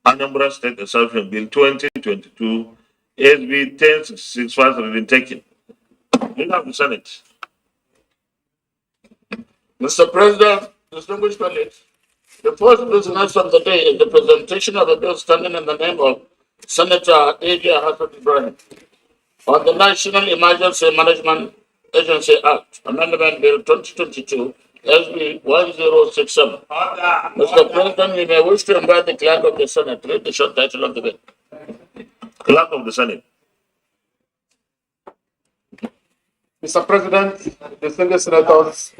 Anambra State Establishment Bill 2022, SB 1066, first reading taken. Leader of the Senate. Mr. President, distinguished colleagues, the first business of the day is the presentation of a bill standing in the name of Senator A.J. Hassan Ibrahim on the National Emergency Management Agency Act, Amendment Bill 2022, SB 1067. Mr. President, we may wish to invite the clerk of the Senate to read the short title of the bill. Clerk of the Senate. Mr. President, distinguished senators,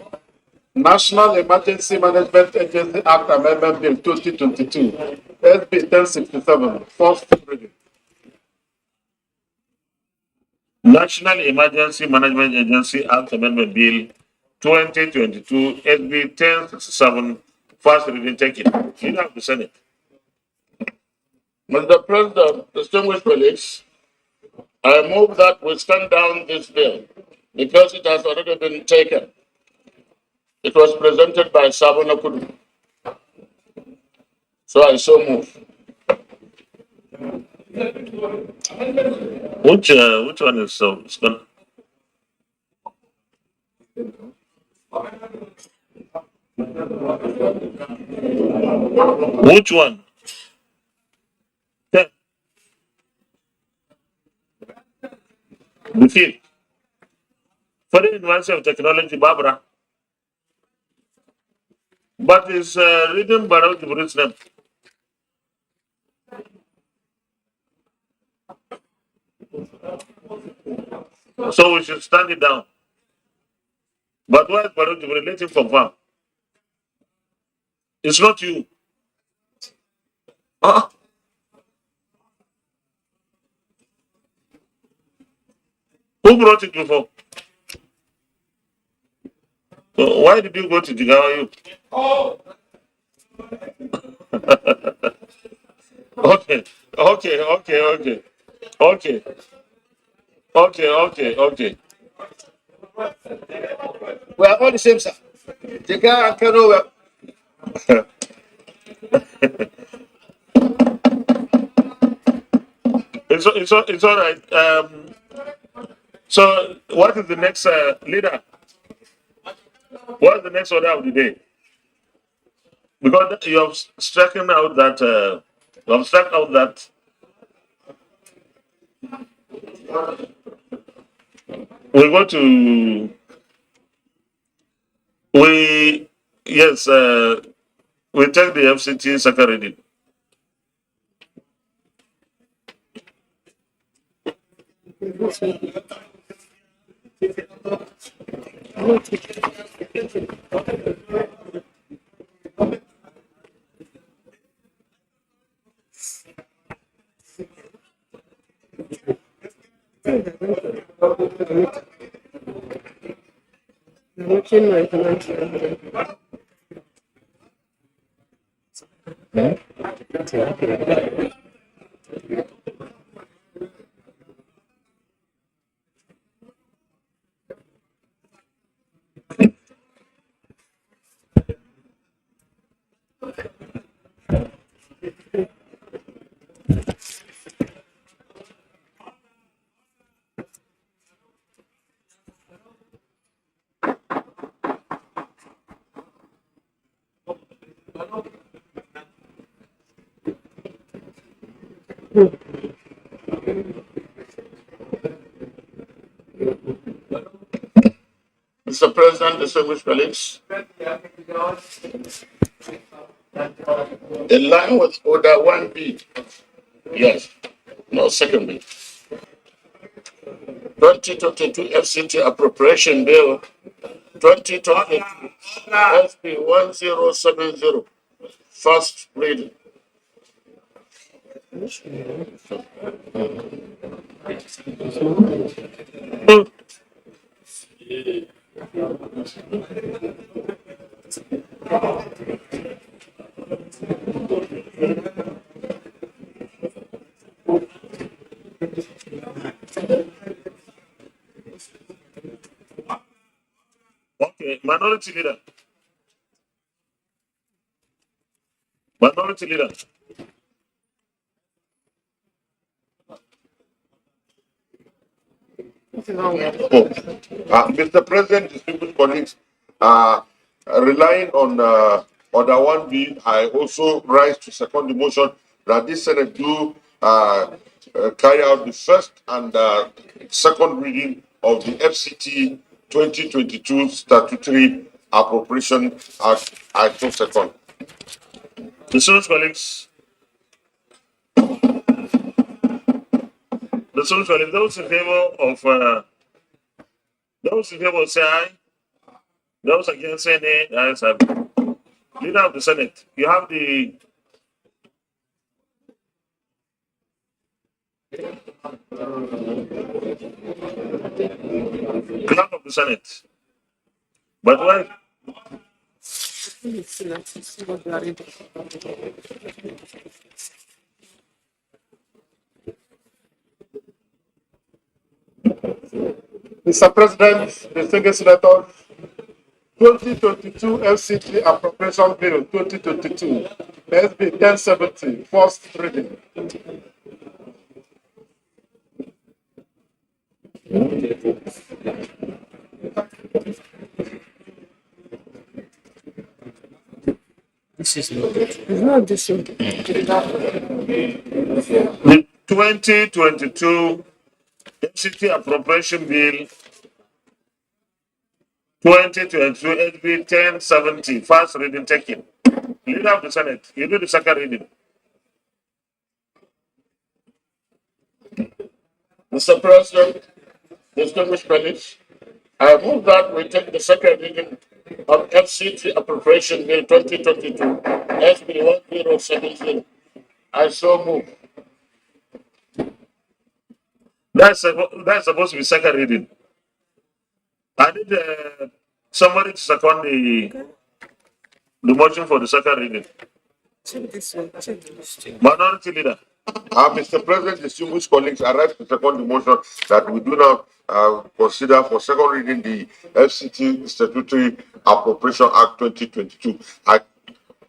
National Emergency Management Agency Act Amendment Bill 2022, SB 1067, first reading. National Emergency Management Agency Act Amendment Bill 2022, SB 1067, first reading taken. Leader of the Senate. Mr. President, distinguished colleagues, I move that we stand down this bill because it has already been taken. It was presented by Sabon Okudu. So I so move. Which one is so? Which one? The fifth. For the University of Technology, Barbara. But it's written Barrow Jibril's name. So we should stand it down. But why is Barrow Jibril? Let him confirm. It's not you. Who brought it before? So why did you go to Jigawa? You? Okay. We are all the same, sir. The guy and Kano were. It's all right. So what is the next leader? What is the next order of the day? Because you have stricken out that we go to we yes we take the FCT second reading. Mr. President, distinguished colleagues, in line with Order 1B, yes, no second B, 2022 FCT Appropriation Bill 2022 SB 1070, first reading. Okay, minority leader. Minority leader. Mr. President, distinguished colleagues, relying on Order 1B, I also rise to second the motion that this Senate do carry out the first and second reading of the FCT 2022 Statutory Appropriation Act. I so second. Distinguished colleagues, those in favor of those in favor say aye. Those against say nay. Ayes have it. Leader of the Senate, you have the clerk of the Senate. But when Mr. President, distinguished senators, 2022 FCT Appropriation Bill 2022, SB 1070, first reading. It's not this one. the 2022 FCT Appropriation Bill 2022 SB 1070, first reading taken. Leader of the Senate, you do the second reading. Mr. President, distinguished colleagues, I move that we take the second reading of FCT Appropriation Bill 2022, SB 1070. I so move. That's supposed to be second reading. I need somebody to second the motion for the second reading. Check this one. Check this one. Minority leader. Mr. President, distinguished colleagues, I rise to second the motion that we do not consider for second reading the FCT Statutory Appropriation Act 2022.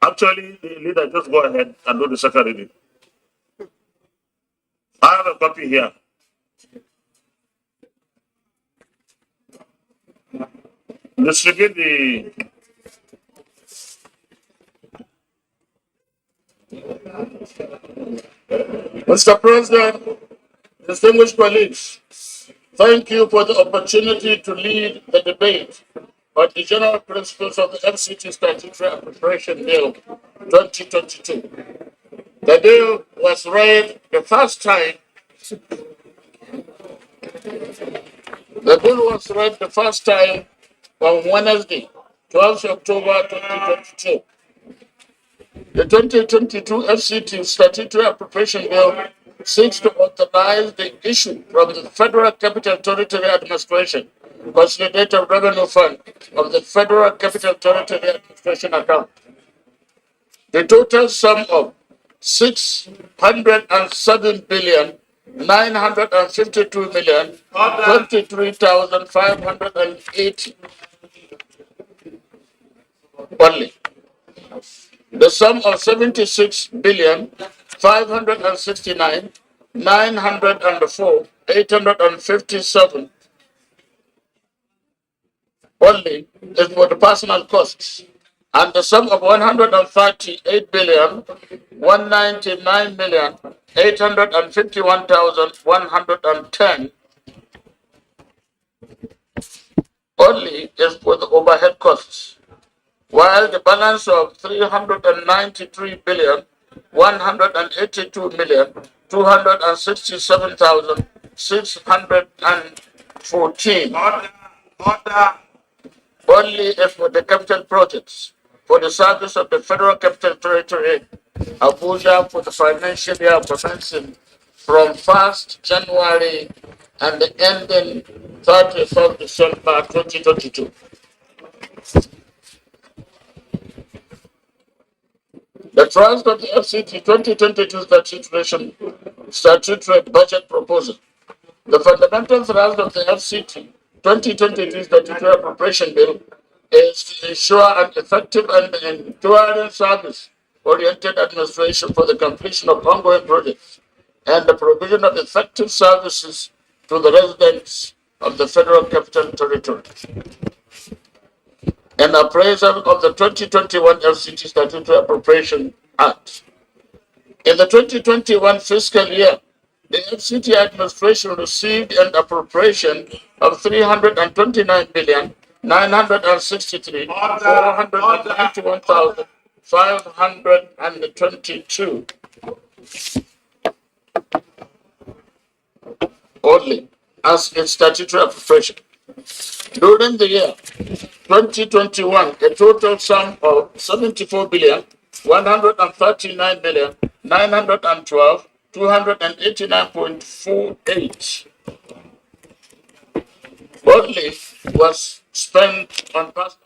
Actually, the leader, just go ahead and do the second reading. I have a copy here. Distribute the. Mr. President, distinguished colleagues, thank you for the opportunity to lead the debate on the general principles of the FCT Statutory Appropriation Bill 2022. The bill was read the first time. The bill was read the first time on Wednesday, 12th October 2022. The 2022 FCT Statutory Appropriation Bill seeks to authorize the issue from the Federal Capital Territory Administration Consolidated Revenue Fund of the Federal Capital Territory Administration account. The total sum of 607,952,023,580 only. The sum of 76,569,904,857 only is for the personal costs, and the sum of 138,199,851,110 only is for the overhead costs, while the balance of 393,182,267,614 only is for the capital projects for the service of the Federal Capital Territory, Abuja, for the financial year commencing from 1st January and ending 31st December 2022. The trust of the FCT 2022 statutory budget proposal. The fundamental thrust of the FCT 2022 statutory appropriation bill is to ensure an effective and enduring service-oriented administration for the completion of ongoing projects and the provision of effective services to the residents of the Federal Capital Territory. An appraisal of the 2021 FCT Statutory Appropriation Act. In the 2021 fiscal year, the FCT administration received an appropriation of 329,963,491,522 only as its statutory appropriation. During the year 2021, a total sum of 74,139,912,289.48 only was spent on past.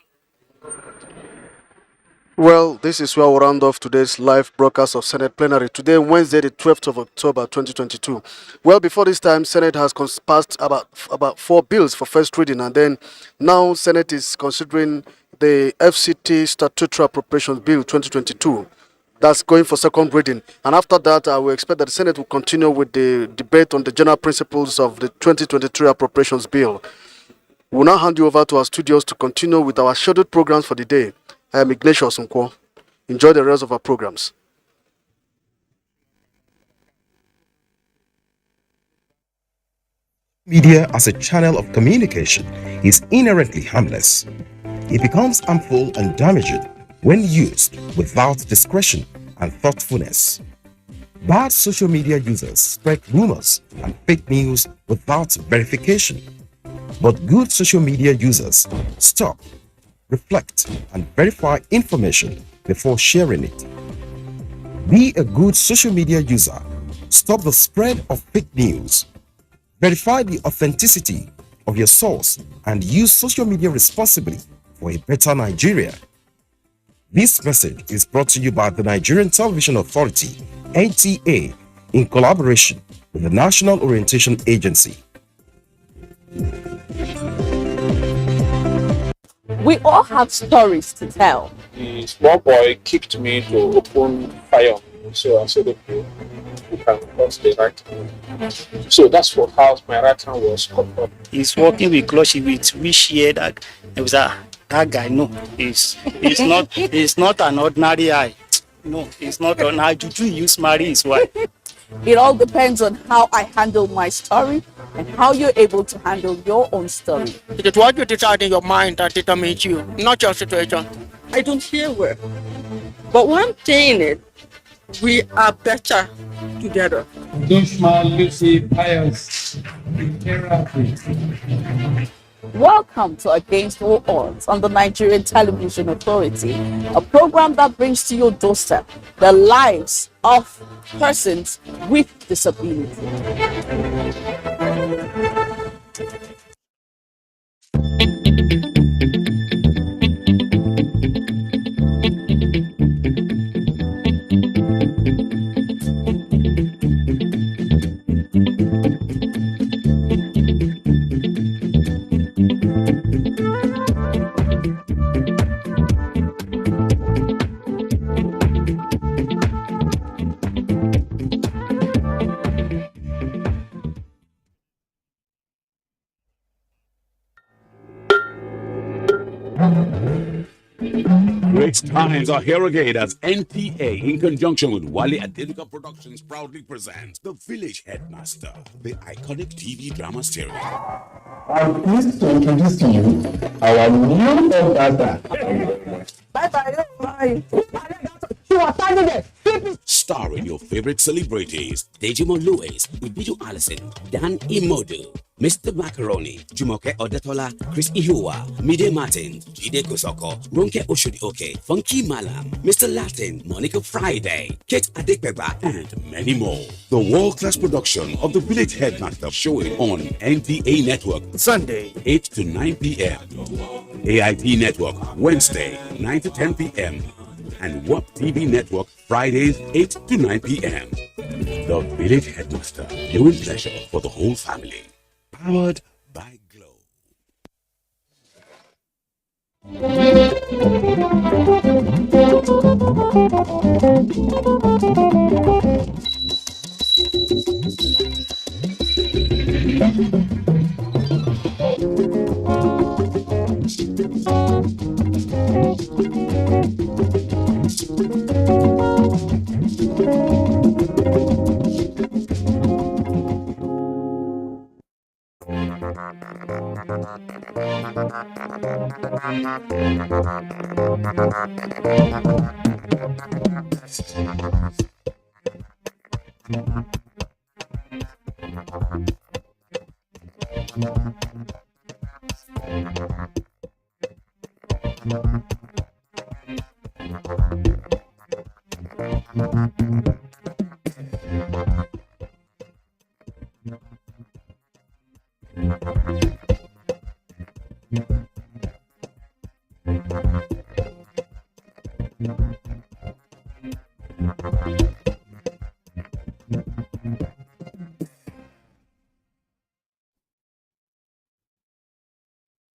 Well, this is where we'll round off today's live broadcast of Senate Plenary. Today, Wednesday, the 12th of October, 2022. Well, before this time, Senate has passed about 4 bills for first reading, and then now Senate is considering the FCT Statutory Appropriations Bill 2022. That's going for second reading. And after that, I will expect that the Senate will continue with the debate on the general principles of the 2023 Appropriations Bill. We'll now hand you over to our studios to continue with our scheduled programs for the day. I am Ignatius Nkwo. Enjoy the rest of our programs. Media as a channel of communication is inherently harmless. It becomes harmful and damaging when used without discretion and thoughtfulness. Bad social media users spread rumors and fake news without verification. But good social media users stop, reflect, and verify information before sharing it. Be a good social media user. Stop the spread of fake news. Verify the authenticity of your source and use social media responsibly for a better Nigeria. This message is brought to you by the Nigerian Television Authority, NTA, in collaboration with the National Orientation Agency. We all have stories to tell. The small boy kicked me to open fire on me, so I said, okay, you can cross the right hand. So that's what how my right hand was cut off. He's working with close with which year that it was that guy. No, he's not an ordinary eye. No, he's not an eye. Juju use marry his wife. It all depends on how I handle my story and how you're able to handle your own story. It is what you decide in your mind that determines you, not your situation. I don't hear well. But one thing is, we are better together. Dushman Lucy Pius in therapy. Welcome to Against All Odds on the Nigerian Television Authority, a program that brings to your doorstep the lives of persons with disability. Great times are here again as NTA, in conjunction with Wale Adenuga Productions, proudly presents The Village Headmaster, the iconic TV drama series. I'm pleased to introduce to you our new broadcaster. Bye-bye. Bye. Starring your favorite celebrities: Dejimo Lewis, Ibidu Allison, Dan Imodu, Mr. Macaroni, Jumoke Odetola, Chris Ihua, Mide Martin, Jide Kosoko, Ronke Oshodi-Oke, Funky Malam, Mr. Latin, Monica Friday, Kate Adekbeba, and many more. The world-class production of The Village Headmaster showing on NTA Network Sunday 8 to 9 p.m. AIT Network Wednesday 9 to 10 p.m. and WAP TV Network Fridays 8 to 9 p.m. The Village Headmaster, doing pleasure for the whole family. Powered by Glow.